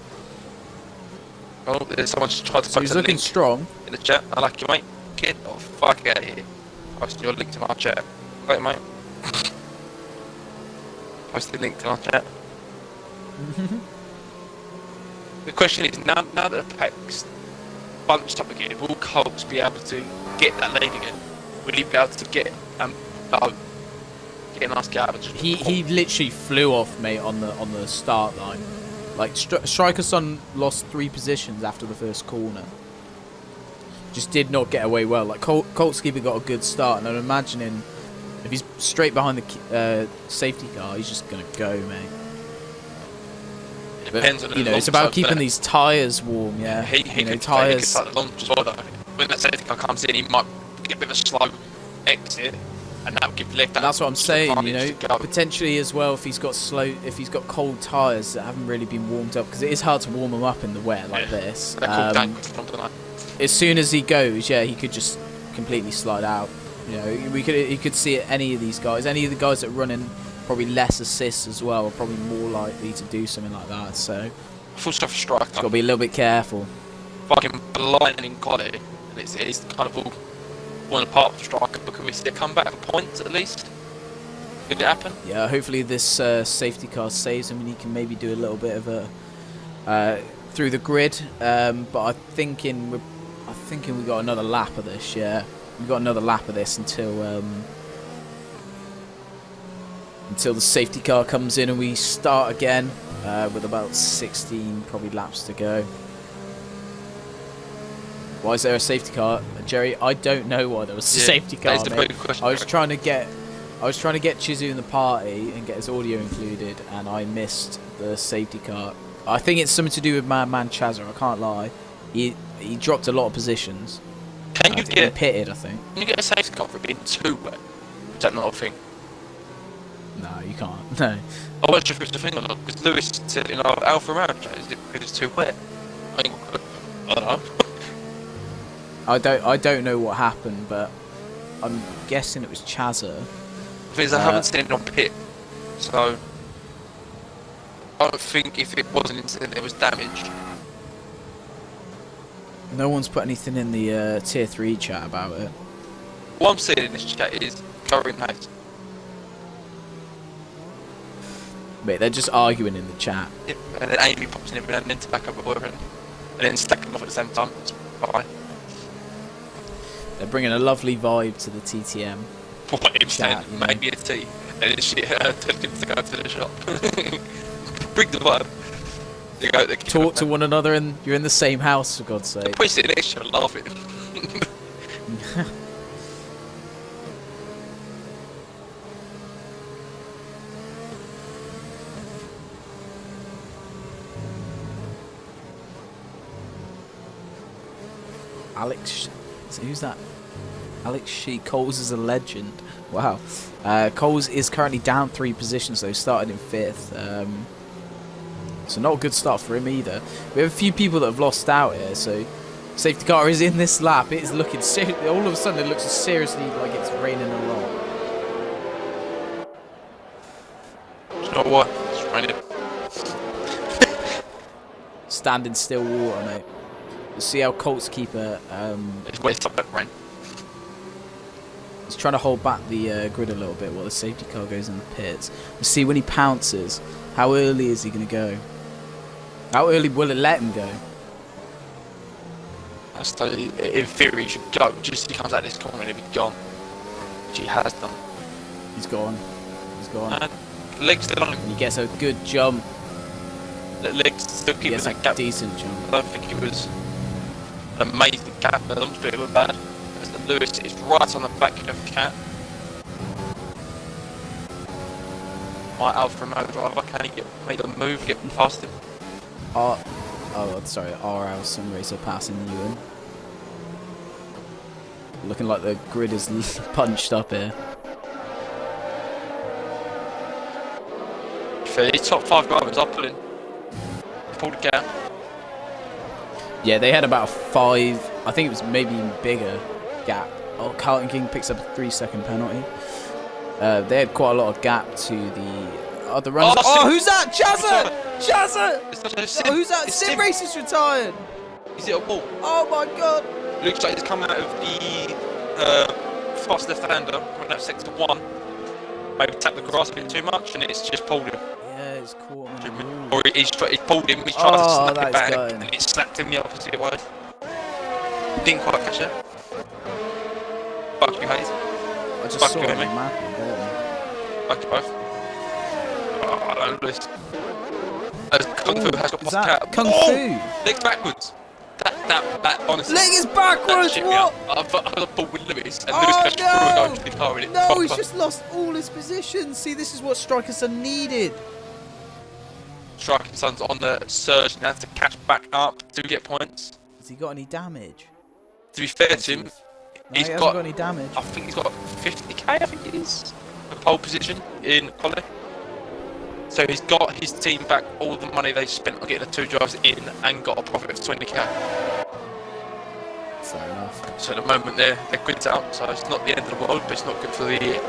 Oh, there's someone just tried to So post he's a looking link strong. in the chat. I like you, mate. Get the fuck out of here. Posting your link to my chat. Like, mate. Post the link to my chat. The question is, now that the pack's bunched up again, will Colts be able to get that lane again? Will he be able to get get a nice garbage? He literally flew off, mate, on the start line. Like Striker's son lost 3 positions after the first corner. Just did not get away well. Like Colt's keeper got a good start, and I'm imagining if he's straight behind the safety car, he's just gonna go, mate. Depends on you know, it's about keeping these tyres warm, yeah. He could start the launch as well, though. When that safety car comes in, he might get a bit of a slow exit, and that would give left. That's what I'm saying, you know. Potentially as well, if he's got cold tyres that haven't really been warmed up, because it is hard to warm them up in the wet like this. As soon as he goes, yeah, he could just completely slide out. You know, he could see it. Any of these guys, any of the guys that are running probably less assists as well, are probably more likely to do something like that. So, full stuff striker. Got to be a little bit careful. Fucking blinding quality, and it's kind of all one part of the striker. But can we see a comeback for points at least? Could it happen? Yeah, hopefully this safety car saves him, and he can maybe do a little bit of a through the grid. But I'm thinking we got another lap of this. Yeah, we got another lap of this until the safety car comes in and we start again with about 16 probably laps to go. Why is there a safety car, Jerry? I don't know why there was a safety car. I was trying to get Chizu in the party and get his audio included, and I missed the safety car. I think it's something to do with my man Chazza. I can't lie. He dropped a lot of positions. Can you get pitted? I think. Can you get a safety car for being too wet? Is that not a thing? No, you can't. No. I wasn't sure if it's a thing or not, because Lewis said, Alfa Romeo, is it because it's too wet? I don't know. I don't know what happened, but I'm guessing it was Chazza. Because I haven't seen it on pit, so I don't think if it was an incident, it was damaged. No one's put anything in the tier 3 chat about it. What I'm seeing in this chat is covering pace. Mate, they're just arguing in the chat. Yeah, and then Amy pops in every now and then to back up her boyfriend, and then stack them off at the same time. Bye. They're bringing a lovely vibe to the TTM. What him saying, maybe a tea, and then she telling him to go to the shop. Bring the vibe. Talk to one another, and you're in the same house, for God's sake. We're sitting next to each other laughing. Alex, who's that? Alex Sheik. Coles is a legend. Wow. Coles is currently down 3 positions, though, started in 5th. So not a good start for him either. We have a few people that have lost out here, so safety car is in this lap. It is looking seriously. All of a sudden, it looks seriously like it's raining a lot. You know what? It's raining. Standing still water, mate. We'll see how Colts keeper it's wet up that rain. is trying to hold back the grid a little bit while the safety car goes in the pits. We'll see when he pounces, how early is he going to go? How early will it let him go? In theory, he should go. Just he comes out this corner and he'll be gone. Which he has done. He's gone. He's gone. And legs still on him. And he gets a good jump. The legs still keeping that gap. Decent jump. I don't think it was an amazing gap, but I don't think it was bad. As Lewis is right on the back of the cat. My Alfa Romeo driver, can he make the move, get past him? Sorry, RL Sun Racer passing Ewan. Looking like the grid is punched up here. For these top 5 drivers, I'll pull in. Pull the gap. Yeah, they had about a 5, I think it was maybe even bigger gap. Oh, Carlton King picks up a 3-second penalty. They had quite a lot of gap to the other runners. Oh, who's that? Chazza! Chazza! Oh, who's that? Sim Racing's retired. Is it a wall? Oh my god. Looks like it's come out of the fast left-hander on that sector 1. Maybe tapped the grass a bit too much and it's just pulled him. Yeah, it's caught him. Or he's pulled him, he's trying to snap it back and it slapped him the opposite way. Didn't quite catch it. Fuck you, Hayes. I just saw him. Fuck you both. Oh, I don't know this. As Kung Fu has got past the cat. Kung Fu! Legs backwards. That honestly. Leg is backwards, what? I got a ball with Lewis and Oh, Lewis goes through and no! goes to the car in it. No, he's just lost all his positions. See, this is what strikers are needed. Striking Sun's on the surge and has to catch back up to get points. Has he got any damage? To be fair to him, No, he's he hasn't got any damage. I think he's got 50k, I think it is. A pole position in quality. So he's got his team back all the money they spent on getting the 2 drives in and got a profit of 20k. Fair enough. So at the moment they're grids out, so it's not the end of the world, but it's not good for the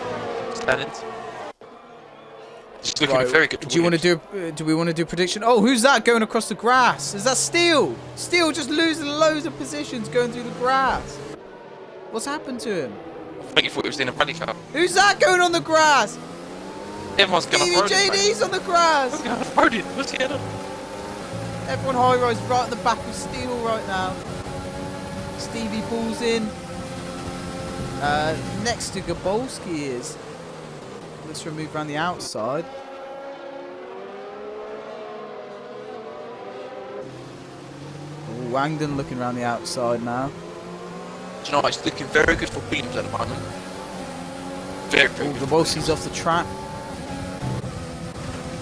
standings. It's looking very good. Do you want to do we want to do a prediction? Oh, who's that going across the grass? Is that Steele? Steele just losing loads of positions going through the grass. What's happened to him? I think he thought he was in a rally car. Who's that going on the grass? Everyone's going to road. JD's on the grass. What's going to road it? What's he going on? Everyone high rise right at the back of Steele right now. Stevie pulls in. Next to Gabolski is. Let's remove around the outside. Oh, Wangdon looking around the outside now. Do you know what? It's looking very good for Williams at the moment. Very good. Gabolski's off the track.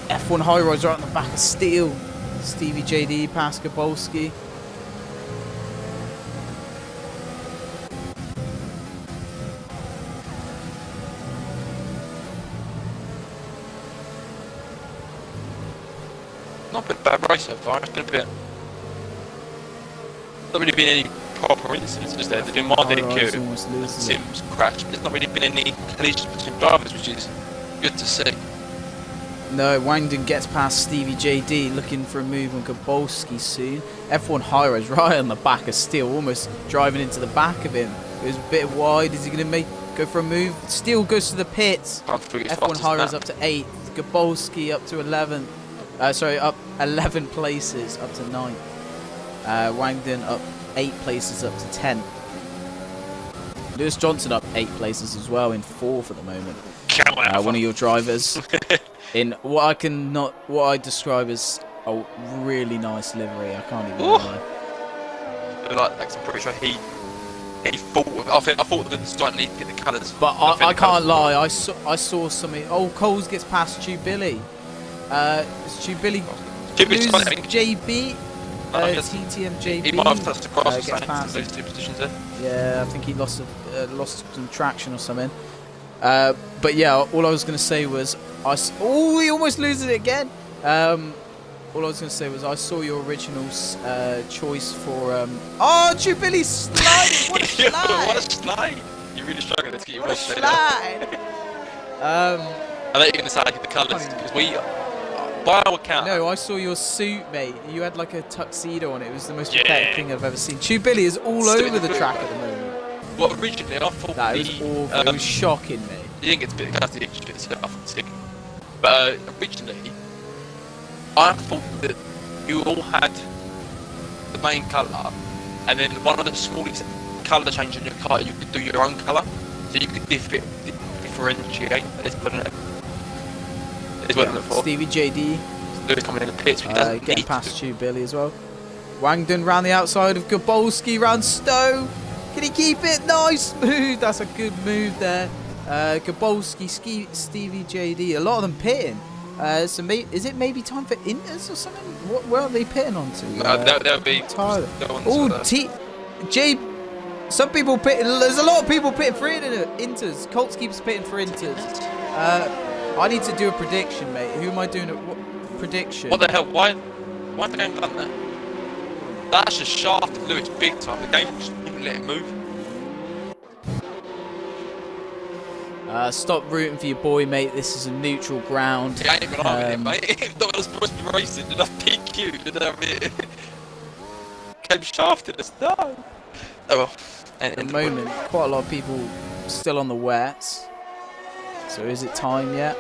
F1 high rise right on the back of Steele. Stevie JD past Gabolski. Not been a bad race so far. It's been a bit. Not really been any proper incidents there. There's been one DQ. Sims crashed. There's not really been any collisions between drivers, which is good to see. No, Wangdon gets past Stevie JD, looking for a move on Gabolski soon. F1 high-rise right on the back of Steele, almost driving into the back of him. It was a bit wide. Is he going to go for a move? Steele goes to the pits. F1 high-rise up to 8th. Gabolski up to 11th. Up 11 places, up to 9th. Wangdon up 8 places, up to 10th. Lewis Johnson up 8 places as well, in 4th at the moment. One of your drivers in what I describe as a really nice livery. I can't even lie. I'm pretty sure he thought. I thought the start need to get the colours. But I can't lie. I saw something. Oh, Coles gets past Stu Billy. Stu Billy loses JB. TTM JB. He might have touched the cross gets past those 2 positions there. Yeah, I think he lost some traction or something. But yeah, all I was going to say was he almost loses it again. All I was going to say was I saw your original choice for Jubilee sliding. What a slide! What a slide! You're really struggling to get your voice slide. I thought you were going to say the colours because we, by our account. No, I saw your suit, mate. You had like a tuxedo on it. It was the most pathetic thing I've ever seen. Jubilee is all over the track at the moment. Well, originally I thought That was awful. It was shocking me. You didn't get to pick the extra bit itself, but originally I thought that you all had the main colour, and then one of the smallest colour change on your car, you could do your own colour, so you could differentiate. Let's put it. Stevie JD. Lewis coming in the pits. Getting past you, Billy, as well. Wangdon round the outside of Gabolski, round Stowe. Can he keep it? Nice smooth. That's a good move there. Gabolski, Stevie JD. A lot of them pitting. So is it maybe time for Inters or something? Where are they pitting onto? That'll be Tyler. Oh, J. Some people pitting. There's a lot of people pitting for Inters. Colts keeps pitting for Inters. I need to do a prediction, mate. Who am I doing? Prediction. What the hell? Why the game done that? That's just shafted Lewis big time. The game just wouldn't let him move. Stop rooting for your boy, mate. This is a neutral ground. He ain't even over it, mate. If not, I was supposed to be racing, and I PQ'd, and I came shafted us. No. Oh well. At the moment, quite a lot of people still on the wets. So is it time yet?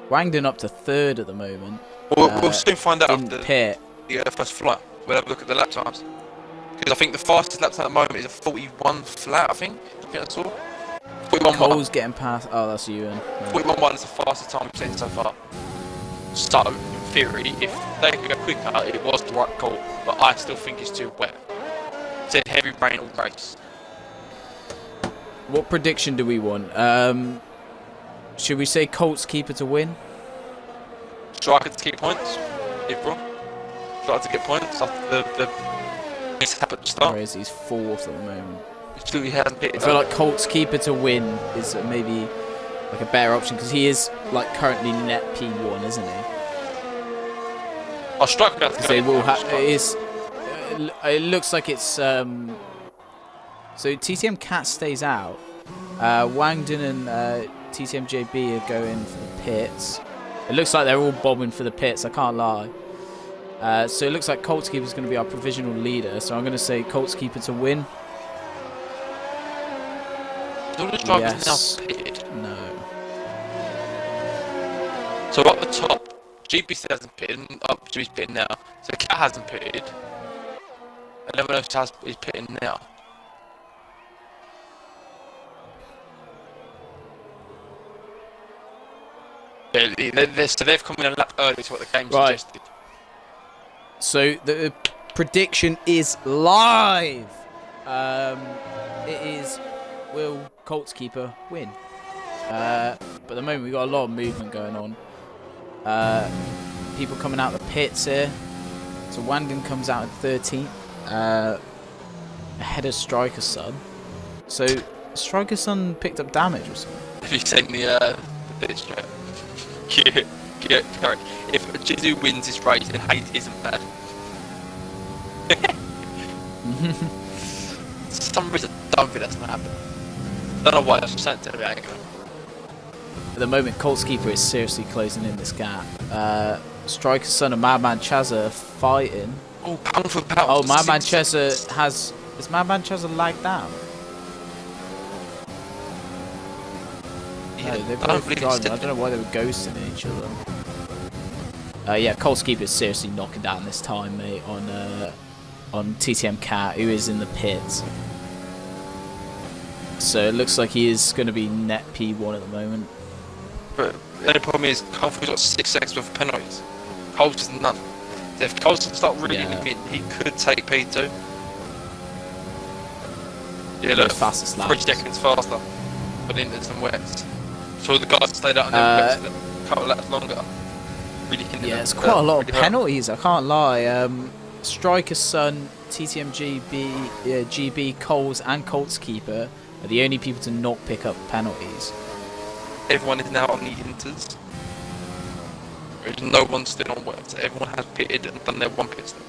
Wangdon up to third at the moment. We'll soon find out after pit. The first flight. We'll have a look at the lap times. Because I think the fastest lap time at the moment is a 41 flat, I think that's all. 41 Cole's getting past. Oh, that's you. Yeah. 41.1 is the fastest time we've seen so far. So, in theory, if they could go quicker, it was the right call. But I still think it's too wet. It said heavy rain all race. What prediction do we want? Should we say Colts keeper to win? Striker to keep points. April. Striker to get points after the mishap at the start. Whereas he's fourth at the moment. Still, he hasn't hit it. I feel like Colts keeper to win is maybe like a better option because he is like currently net P1, isn't he? I'll strike about to they will have. It looks like it's. So TTM Cat stays out. Wangdon and TTM JB are going for the pits. It looks like they're all bombing for the pits. I can't lie. So it looks like Colts keeper is going to be our provisional leader. So I'm going to say Colts keeper to win. Yes. Now pitted. No. So at the top, GBC hasn't pitted. GB's pitted now. So Cat hasn't pitted. And no one else is pitting now. So they've come in a lap early to what the game suggested. So the prediction is live. It is, will Colts keeper win? But at the moment we've got a lot of movement going on. People coming out of the pits here. So Wangdon comes out at 13th. Ahead of Striker Sun. So Striker Sun picked up damage or something. If you've seen the pitch track. Yeah, correct. If Jizu wins this race, then Hayes isn't bad. For some reason, I don't think that's going to happen. I don't know why, that's just something to me. At the moment, Colts keeper is seriously closing in this gap. Striker Son and Madman Chazza are fighting. Oh, pound for pound. Oh, Madman Chazza has... Is Madman Chazza lagged down? Yeah, they're both driving. I don't know why they were ghosting each other. Yeah, Colts keeper is seriously knocking down this time, mate, on TTM Cat, who is in the pits. So it looks like he is going to be net P1 at the moment. But the only problem is Colts got 6 seconds worth of penalties. Colts has none. So if Colts can start really in, he could take P2. Yeah, look, fastest 3 seconds faster. But into some wets. So the guys stayed out on their wets a couple of laps longer. Really yeah, it's quite a lot of penalties, I can't lie. Striker Sun, TTM GB, Coles and Colts keeper are the only people to not pick up penalties. Everyone is now on the inters. There's no one still on wet. Everyone has pitted and done their one pit stop.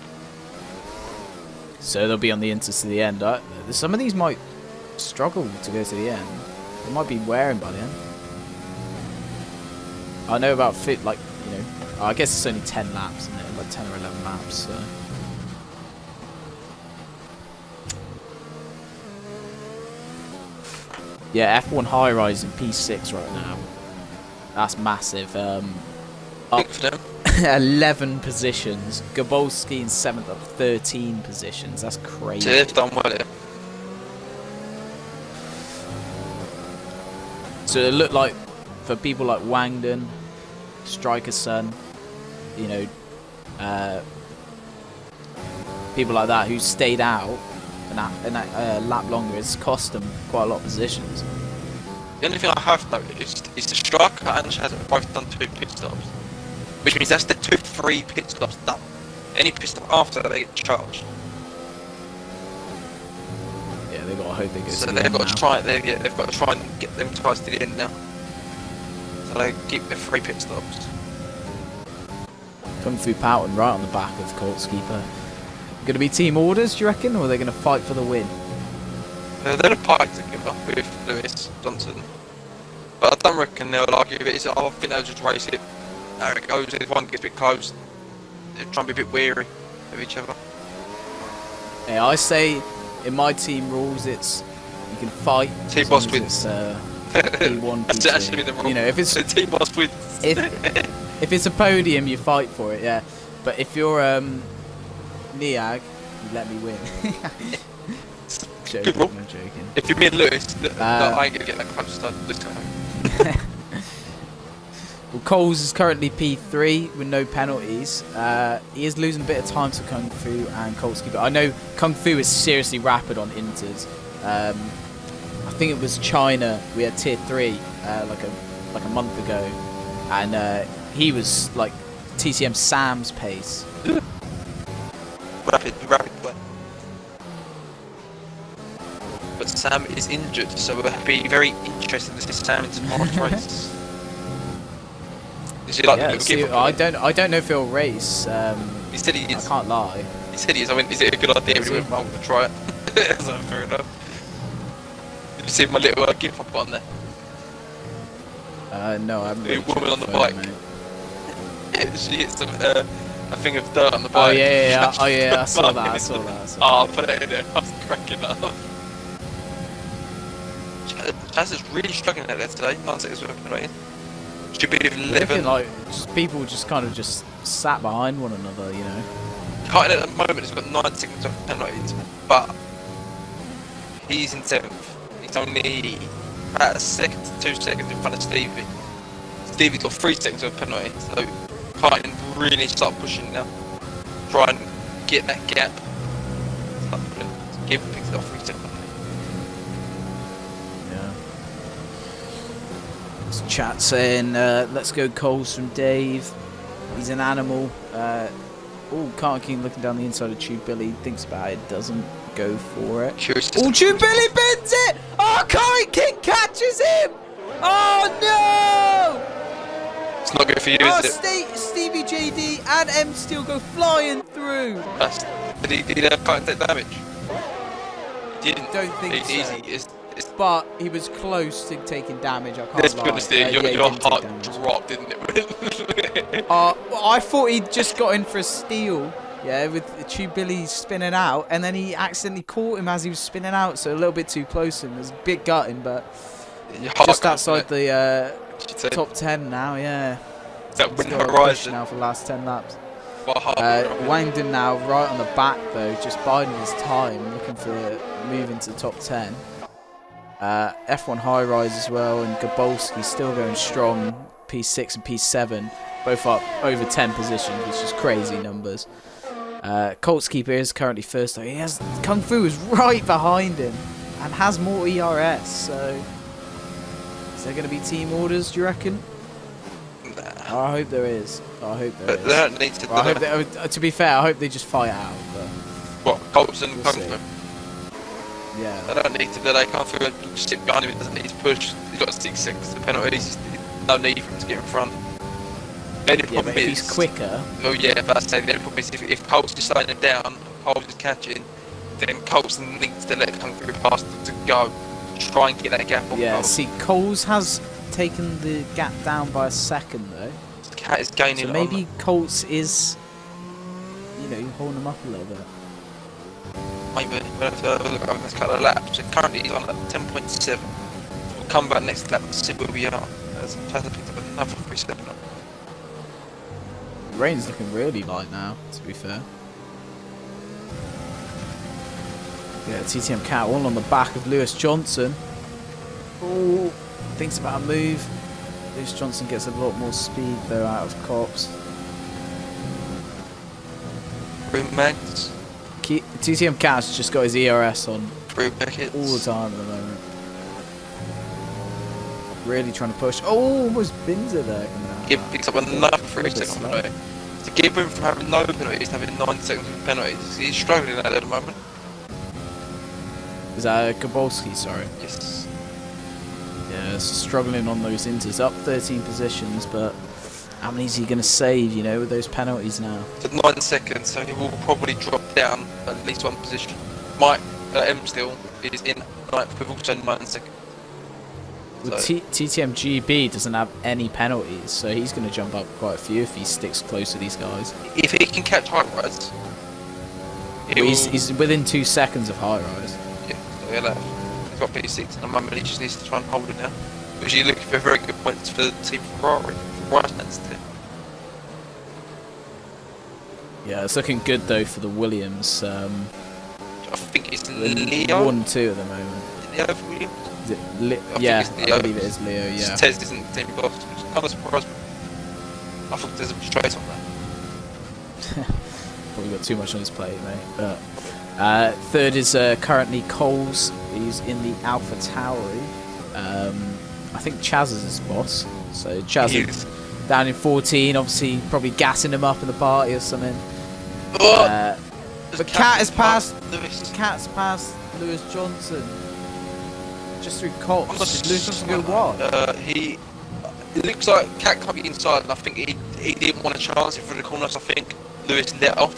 So they'll be on the inters to the end. Some of these might struggle to go to the end. They might be wearing by the end. I know about I guess it's only 10 laps, isn't it? Like 10 or 11 laps, so. Yeah, F1 high rise in P6 right now. That's massive. Up for them. 11 positions. Gabolski in 7th, up 13 positions. That's crazy. So they've done well here. So it looked like for people like Wangdon, Striker's son, you know, people like that who stayed out and that lap longer, it's cost them quite a lot of positions. The only thing I have noticed is the Striker and Chaz have both done 2 pit stops, which means that's the 3 pit stops done. Any pit stop after that, they get charged. Yeah, they've got to hope they go So to the they've end got to now. try. They've got to try and get them twice to the end now. So they keep their 3 pit stops. Kung Fu Poughton right on the back of Colts keeper. Going to be team orders, do you reckon, or are they going to fight for the win? They're a fight together with Lewis Johnson, but I don't reckon they'll argue it. I think they'll just race it. There it goes. If one gets a bit close, they'll try and be a bit weary of each other. Yeah, I say in my team rules, it's you can fight. Team as boss long wins. as it's, P1, That's P2. actually the rule. You know, if it's the team boss wins. if it's a podium, you fight for it, yeah. But if you're Niag, you let me win. Good rule. I'm joking. If you're me and Lewis, I ain't gonna get that close to this time. Well, Coles is currently P3 with no penalties. He is losing a bit of time to Kung Fu and Kolsky, but I know Kung Fu is seriously rapid on inters. I think it was China. We had tier 3 like a month ago, and he was like TTM Sam's pace. Rapid play. But Sam is injured, so we'll be very interested to see Sam in tomorrow's race. Is he like Yeah, the little gift? I don't know if he'll race. He said he I is. can't lie. He said he is. I mean, is it a good idea? Is We went, well, we'll try it. So fair enough. Did you see my little gift up on there? No, I haven't. The really woman checked on the phone, bike. mate. Yeah, she hit a thing of dirt on the Oh bike. yeah. Oh yeah, I saw that. I saw that. Oh, I'll put it in there. I was cracking up. Chaz is really struggling at that today. Can't say it's working right. Should be with 11. Like people just kind of just sat behind one another, you know. Kite at the moment has got 9 seconds of penalties, but he's in 7th. He's only about a second to 2 seconds in front of Stevie. Stevie's got 3 seconds of penalty, so Kite really needs to start pushing now. Try and get that gap. Give things off 3 seconds. Yeah. There's chat saying, let's go Coles from Dave. He's an animal. Can't keep looking down the inside of Tube Billy. Thinks about it, doesn't go for it. Oh, Tube Billy bends it! Oh, Kite King catches him! Oh, no! It's not good for you, is it? Stevie JD and M Steel go flying through. Did he have Kite take damage? He didn't. Don't think so. Easy. But he was close to taking damage. I can't Let's lie. be honest, Yeah, your he didn't take heart damage. dropped, didn't it? Well, I thought he'd just got in for a steal, yeah, with Tube Billy spinning out, and then he accidentally caught him as he was spinning out, so a little bit too close to him. It was a bit gutting, but just outside the top 10 now, yeah. Is that win Still a push horizon? now for the last 10 laps. Wangdon Wangdon now right on the back though, just biding his time, looking for moving to the top 10. F1 high rise as well, and Gabolski still going strong. P6 and P7 both up over 10 positions, which is crazy numbers. Colts keeper is currently first though. He has Kung Fu is right behind him and has more ERS. So is there going to be team orders? Do you reckon? Nah. I hope there is. I hope there But is. they don't need to. Well, I hope to be fair, I hope they just fight out. But What, Colts and We'll Kung see. Fu? They yeah, don't need to. They can't through just sit behind him. He doesn't need to push. He's got 6 seconds of penalties. No need for him to get in front. The only yeah, problem but if he's is, quicker, well, yeah, but I say the only problem is if Colts is slowing him down, and Colts is catching, then Colts needs to let Kung Fu past them to go. Try and get that gap on yeah. Colts. See, Coles has taken the gap down by a second though. Cat is gaining. So maybe Colts is, holding him up a little bit. Maybe we'll have to look over this couple of laps. So currently he's on at 10.7. come back next lap and see where we are. As Chaz picked up another 3-7 up. The rain's looking really light now, to be fair. Yeah, TTM Cat all on the back of Lewis Johnson. Oh, thinks about a move. Lewis Johnson gets a lot more speed though out of Cops. Room Max. TTM Cat's just got his ERS on Through Beckett. all the time at the moment. Really trying to push. Oh, almost bins it there. Picks up another 3-second penalty. To keep him from having no penalties to having 9 seconds of penalties. He's struggling at the moment. Is that Gabolski, sorry? Yes. Yeah, struggling on those inters. Up 13 positions, but how many is he going to save, you know, with those penalties now? To 9 seconds, so he will probably drop down at least one position. Mike M still is in 9th with also 9 seconds. Well, So, TTM GB doesn't have any penalties, so he's going to jump up quite a few if he sticks close to these guys. if he can catch high rise, Well, he's within 2 seconds of high rise. yeah, so he'll have. He's got P6 at the moment, he just needs to try and hold it now. Because you're looking for very good points for the team Ferrari, for Riceman's team. Yeah, it's looking good though for the Williams. I think it's Leo. 1-2 at the moment. Leo Williams. Is it I think it's Leo. I believe it is Leo, yeah. Tez isn't the team boss, which is kind of surprised me. I thought there's a straight on that. Probably got too much on his plate, mate. But, third is currently Coles. He's in the Alpha Tauri. I think Chaz is his boss. So Chaz is down in 14, obviously probably gassing him up in the party or something. But Cat has passed. Cat's passed Lewis Johnson. Just through Cops. Did Lewis Johnson go wide? It looks like Cat can't be inside, and I think he didn't want to chance it for the corner, so I think Lewis let off.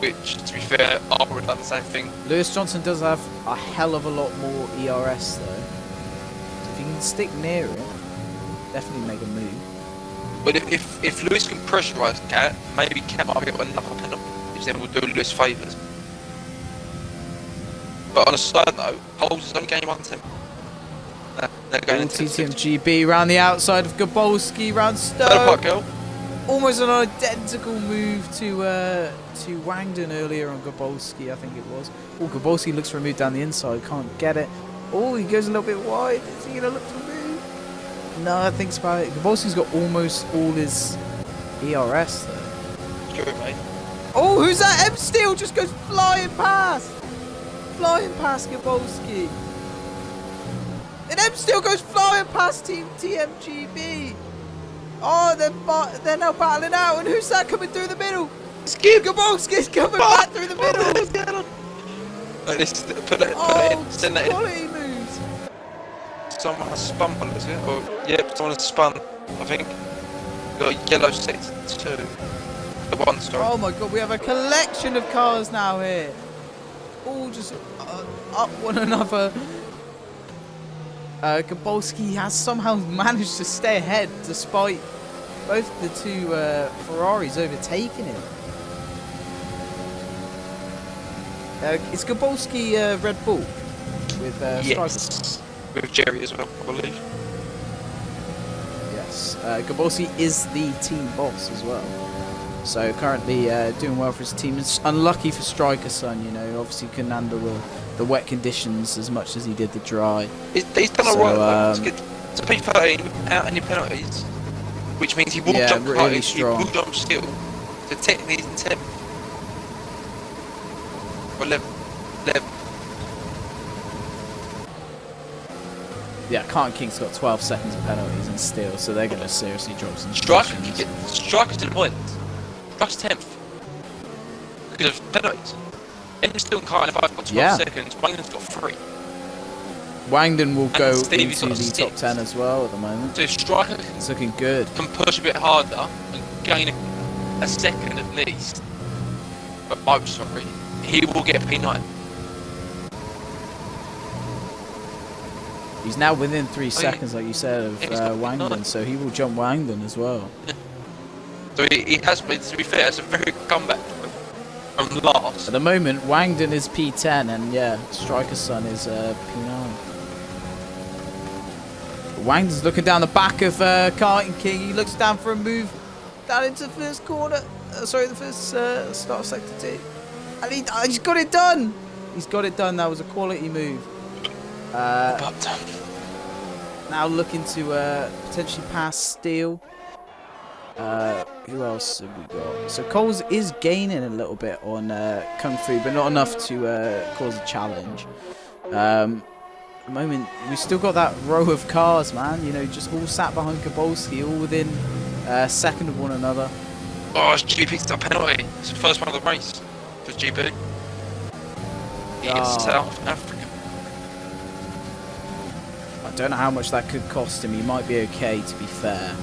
Which, to be fair, I would have done the same thing. Lewis Johnson does have a hell of a lot more ERS though. So if you can stick near him, definitely make a move. But if Lewis can pressurise Cat, maybe Cat might get another penalty, which then will do Lewis favours. But on a side note, Coles is only going 1-10. They're going into TTM GB round the outside of Gabolski, round Stowe. girl. Almost an identical move to Wangdon earlier on Gabolski, I think it was. Oh, Gabolski looks for a move down the inside, can't get it. Oh, he goes a little bit wide. Is he going to look for a move? No, thinks about it. Gabolski's got almost all his ERS though. True, mate. Oh, who's that? M Steel just goes flying past. Flying past Gabolski. And M Steel goes flying past Team TMGB. Oh, they're now battling out. And who's that coming through the middle? Skip! Gabolski's coming back through the middle. What's going on? Put it in. Send that in. Quality moves. Someone has spun one, is it? Or, yep, someone has spun, I think. Got a yellow sector 2. The one, sorry. Oh my god, we have a collection of cars now here. All just up one another. Gabolski has somehow managed to stay ahead despite both the two Ferraris overtaking him. Is Gabolski Red Bull with yes. With Jerry as well, I believe. Yes. Gabolski is the team boss as well. So currently doing well for his team. It's unlucky for Striker Son, you know. Obviously couldn't handle the wet conditions as much as he did the dry. He's done alright. To be fair, without any penalties, which means he will jump really high, strong. he will jump still. So technically he's in 10th. Or 11. Yeah, Kant King's got 12 seconds of penalties and still, so they're going to seriously drop some Striker's to the point. Striker's 10th. Because of penalties. And still in car, and if I've got 12 seconds, Wangdon's got 3. Wangdon will go into Stevie's got the 6. top 10 as well at the moment. So if Striker It's looking good. can push a bit harder and gain a second at least, he will get P9. He's now within 3 seconds, like you said, of Wangdon, so he will jump Wangdon as well. So he has been, to be fair, it's a very good comeback from last. At the moment, Wangdon is P10 and Striker Son is P9. Wangden's looking down the back of Karting King. He looks down for a move down into the first corner. Sorry, the first start of sector 2. And he's got it done. He's got it done. That was a quality move. Now looking to potentially pass Steele. Who else have we got? So Coles is gaining a little bit on Kung Fu, but not enough to cause a challenge. At the moment, we've still got that row of cars, man. You know, just all sat behind Kabolski, all within second of one another. Oh, GP picked up a penalty. It's the first one of the race for GP. It's South Africa. I don't know how much that could cost him. He might be okay, to be fair.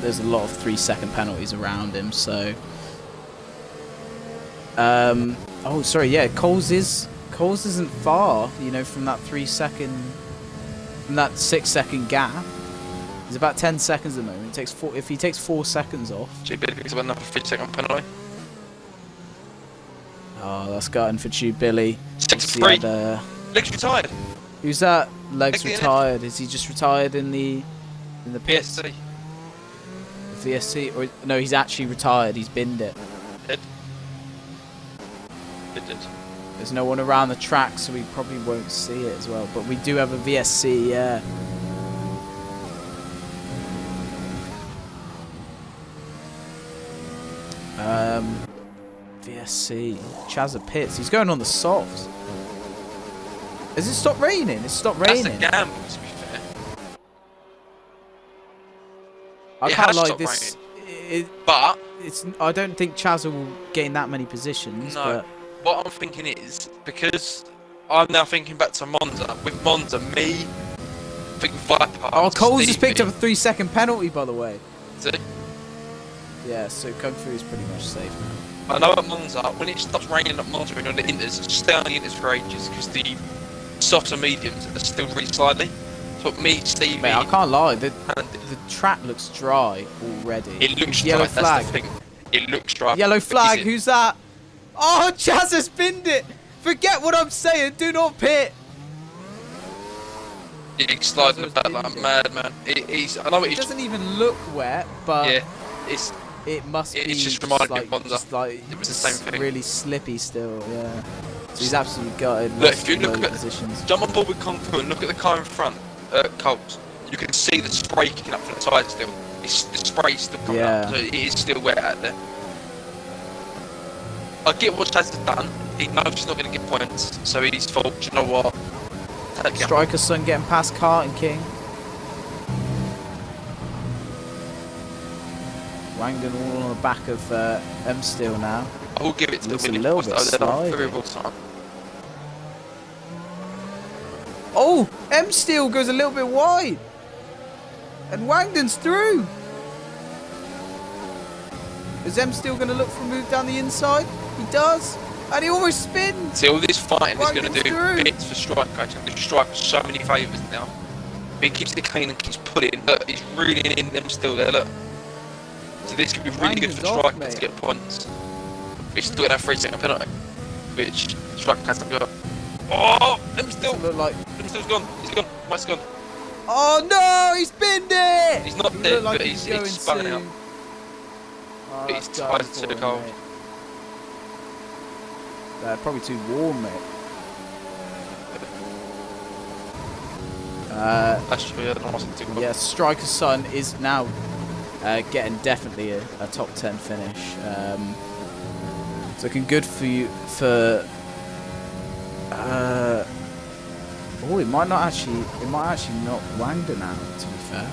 There's a lot of 3-second penalties around him, so... oh, sorry, yeah, Coles isn't far, you know, from that 3-second... From that 6-second gap. He's about 10 seconds at the moment. If he takes 4 seconds off... GP picks up another 3-second penalty. Oh, that's gutting for Tube Billy. 6-3. Legs retired. Who's that? Legs retired. Is he just retired in the pits? VSC. VSC, or no? He's actually retired. He's binned it. Did. There's no one around the track, so we probably won't see it as well. But we do have a VSC. Yeah. VSC. Chazza Pitts. He's going on the softs. Has it stopped raining? It's stopped raining. That's a gamble, to be fair. I can't like this. But I don't think Chazza will gain that many positions. No. But What I'm thinking is, because I'm now thinking back to Monza. With Monza, me, I think Viper. oh, Coles has picked up a 3-second penalty, by the way. See? Yeah, so Kung Fu is pretty much safe now. I know at Monza, when it stops raining at Monza and on the Inters, stay on the Inters for ages because the softs and mediums are still really slidely. So me, Stevie... Mate, I can't lie, the track looks dry already. It looks dry, Yellow flag. That's the thing. It looks dry. Yellow flag, who's that? Oh, Chaz has pinned it! Forget what I'm saying, do not pit! It's sliding the back like a madman. I know It doesn't even look wet, but yeah, it must be just reminding me like, of Monza. just like It was the same thing. really slippy still, yeah. So he's absolutely gutted. Look, if you look at positions. jump on board with Kung Fu and look at the car in front, Coles, you can see the spray kicking up from the tyres still. The spray's still coming up, so it is still wet out there. I get what Chaz has done. He knows he's not going to get points, so he's thought, you know what? Striker's son getting past Karting King. Wangden all on the back of M Steel now. I will give it to Looks the a winning little force, bit though. They're slidey. not very well timed. Oh, M Steel goes a little bit wide, and Wangden's through. Is M Steel going to look for a move down the inside? He does, and he almost spins. See, all this fighting is going Wangden's to do through. bits for Striker. He's going to do Striker so many favours now. He keeps it clean and keeps pulling. Look, he's reeling in them still there, look. So this could be really good for Wangden's off, Striker mate. to get points. He's still going to have 3-second penalty, which Striker hasn't got. Oh, them still. Doesn't look like. Them still's gone. He's gone. Mike's gone. Oh no, he's binned it. He's not He dead, looked like but he's he's going spun out. Oh, He's that's tied gutted to for the him, cold. mate. Probably too warm, mate. That's true, I don't know what's too cold. Yeah, Striker's son is now getting definitely a top 10 finish. It's looking good for you for. Oh, it might actually knock Wangden out. To be fair,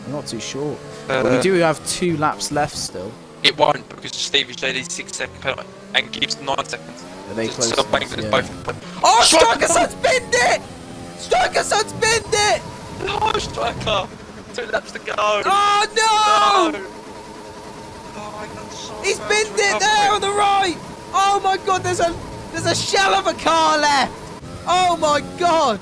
I'm not too sure. But we do have 2 laps left still. It won't because Stevie J did 6-second penalty and gives 9 seconds. Are they close So enough? Wangden is Yeah. both. Oh, Striker's son's binned it! Striker's son's binned it! No, Striker! 2 laps to go! Oh no! No! Oh, I got so He's bad binned to it recover there on the right! Oh my god, there's a shell of a car left! Oh my god!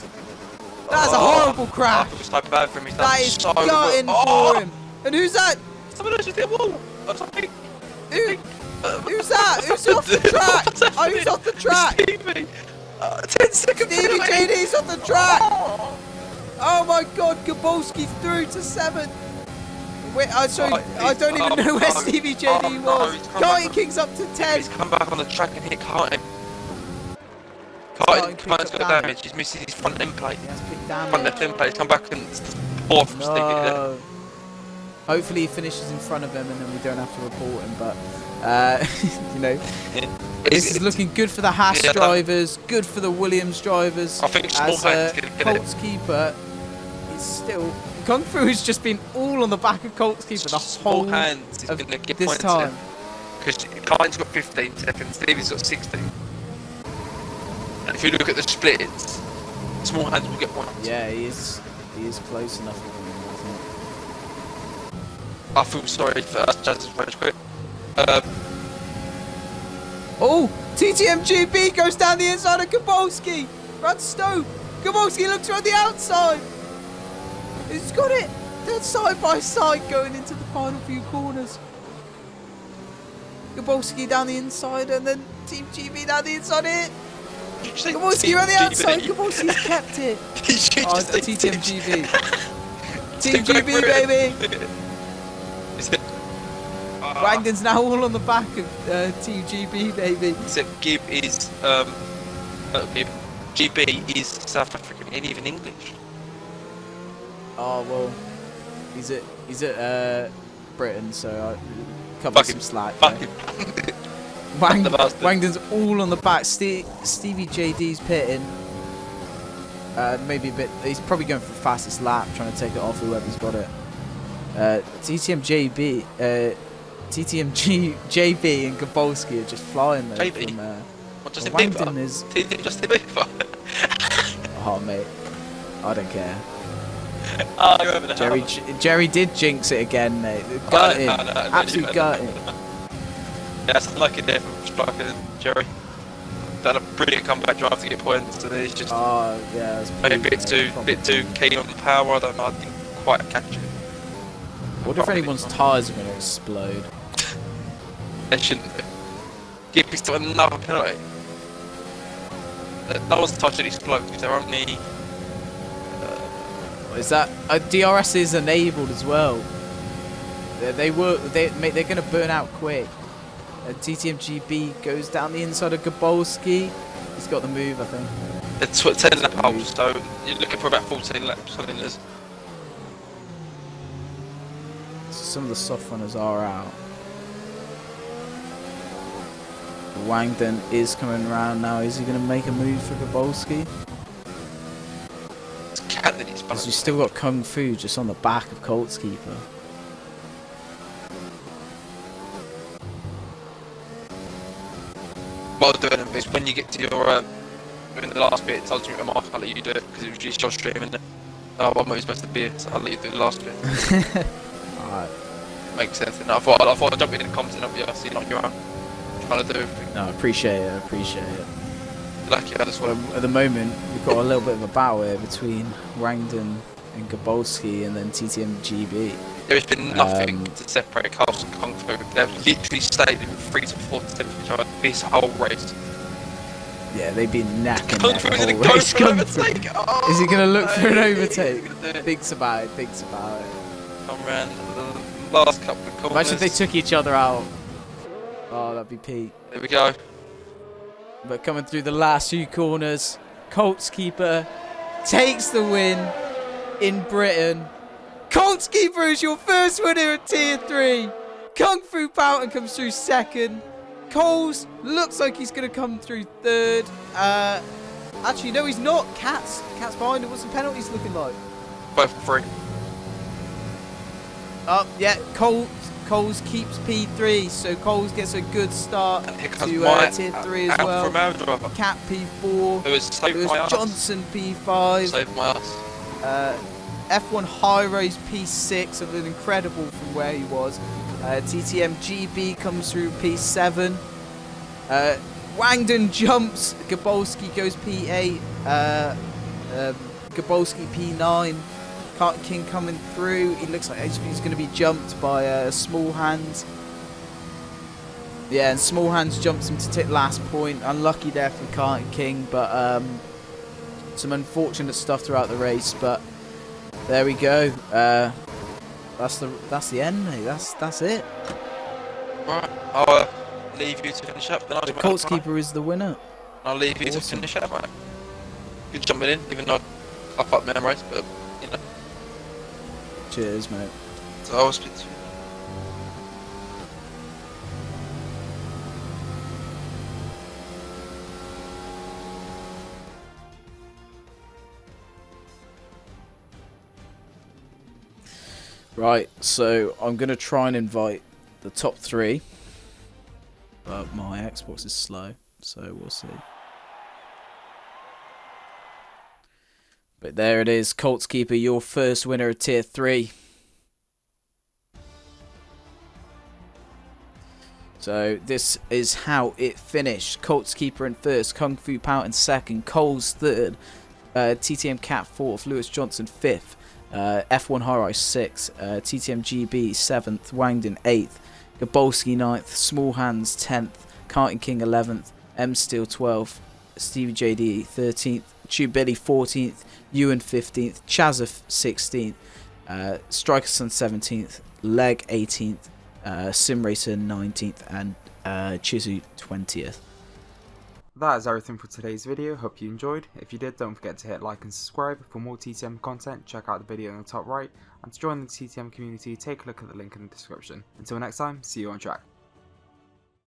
That's a horrible crash! I feel so bad for him. He's That done is so gutting well. for him. And who's that? Someone else just hit a wall or something. Who's that? Who's off the track? Oh, who's off the track? Stevie! 10 seconds Stevie JD's off the track! Oh my God, Gabolski through to 7. Wait, I don't even know where Stevie JD was. Karting King's up to 10. He's come back on the track and hit Karting. Karting's Karting's got damage. damage. He's missing his front end plate. He has picked damage. Front left end plate. He's come back and fourth from Stevie there. No. Hopefully he finishes in front of him and then we don't have to report him. But, you know, this is looking good for the Haas drivers, good for the Williams drivers. I think Small Hands going to get Colt's keeper is still... Kung Fu has just been all on the back of Colt's keeper the whole Hands is of going to get this time. Because Karting's got 15 seconds, Stevie's got 16. And if you look at the splits, Small Hands will get points. Yeah, he is close enough. I feel sorry for us, Jazz is quick. Oh, TTM GB goes down the inside of Gabolski. Runs Stowe. Gabolski looks around the outside. He's got it. They're side by side going into the final few corners. Gabolski down the inside and then Team GB down the inside it. Gabolski around the outside. Gabolski's kept it. Oh, it's TTM GB. Team GB, baby. Wangden's now all on the back of Team GB, baby. Except Gib is, GB is South African and even English. Oh well, he's at Britain, so I cover some slack. Fuck him. Wangden's all on the back. Stevie JD's pitting. Maybe a bit. He's probably going for the fastest lap, trying to take it off whoever's got it. TTM JB and Gabolski are just flying though. JB? From, What does it Wangden mean? is. Justin Bieber. Oh mate, I don't care. Oh, you're over the Jerry did jinx it again, mate. Gutting. Absolute gutting. Yeah, it's unlucky there from Spark and Jerry. Done a brilliant comeback drive to get points, and he's just maybe a bit too keen on the power. I don't know. I didn't quite catch it. What if anyone's tyres are going to explode? They shouldn't do. Give me still another penalty. No one's touched it explode because they're only. Is that DRS is enabled as well? They're going to burn out quick. TTM GB goes down the inside of Gabolski. He's got the move, I think. It's 10 lap holes, so you're looking for about 14 laps. I think there's. Some of the soft runners are out. Wangden is coming around now. Is he going to make a move for Gabolski? Because we've still got Kung Fu just on the back of Colt's keeper. What I'm doing is when you get to your in the last bit, it tells me to mark. I'll let you do it because it was just your stream, and oh, what am I supposed to be? So I'll let you do the last bit. Alright. Makes sense. And I thought I'd jump in the comments and up here, so you're not your own. Trying to do everything. No, I appreciate it. Lucky, I just want At the moment, we've got a little bit of a battle here between Wangden and Gabolski and then TTM GB. There has been nothing to separate Carlos and Kung Fu. They've literally stayed in 3 to 4 to 10 each other this whole race. Yeah, they've been neck and Kung neck Fu the is whole going to go race. for an overtake. Oh, is he going to look for an no, overtake? he's gonna do it. Thinks about it. Come round the last couple of corners. Imagine if they took each other out. Oh, that'd be peak. There we go. But coming through the last few corners, Colt's keeper takes the win in Britain. Colt's keeper is your first winner at Tier 3. Kung Fu Poughton comes through second. Coles looks like he's going to come through third. Actually, no, he's not. Cat's behind him. What's the penalties looking like? Both free. Yeah, Coles keeps P3, so Coles gets a good start to Tier 3 as well. From our driver. Cat P4. It was saved my ass. Johnson P5. Saved my ass. F1 High Race P6, something incredible from where he was. TTM GB comes through P7. Wangden jumps. Gabolski goes P8. Gabolski P9. Karting King coming through. He looks like HB's going to be jumped by Small Hands. Yeah, and Small Hands jumps him to take last point. Unlucky there for Karting King, but some unfortunate stuff throughout the race. But there we go. That's the end, mate. That's it. Right, I'll leave you to finish up. Then The Colts keeper is the winner. I'll leave you to finish up, mate. Good jumping in, even though I fucked memorise, but you know. Cheers, mate. So I'll speak to you. Right, so I'm going to try and invite the top 3. But my Xbox is slow, so we'll see. But there it is, Colts keeper, your first winner of Tier 3. So this is how it finished. Colts keeper in first, Kung Fu Pout in second, Coles third, TTM Cat fourth, Lewis Johnson fifth, F1 High-Rise 6th, TTM GB 7th, Wangdon 8th, Gabolski 9th, Small Hands 10th, Karting King 11th, M Steel 12th, Stevie JD 13th, Tube Billy 14th, Ewan 15th, Chazza 16th, Striker Sun 17th, Leg 18th, Sim Racer 19th, and Chizu 20th. That is everything for today's video. Hope you enjoyed. If you did, don't forget to hit like and subscribe. For more TTM content, check out the video in the top right, and to join the TTM community, take a look at the link in the description. Until next time, see you on track.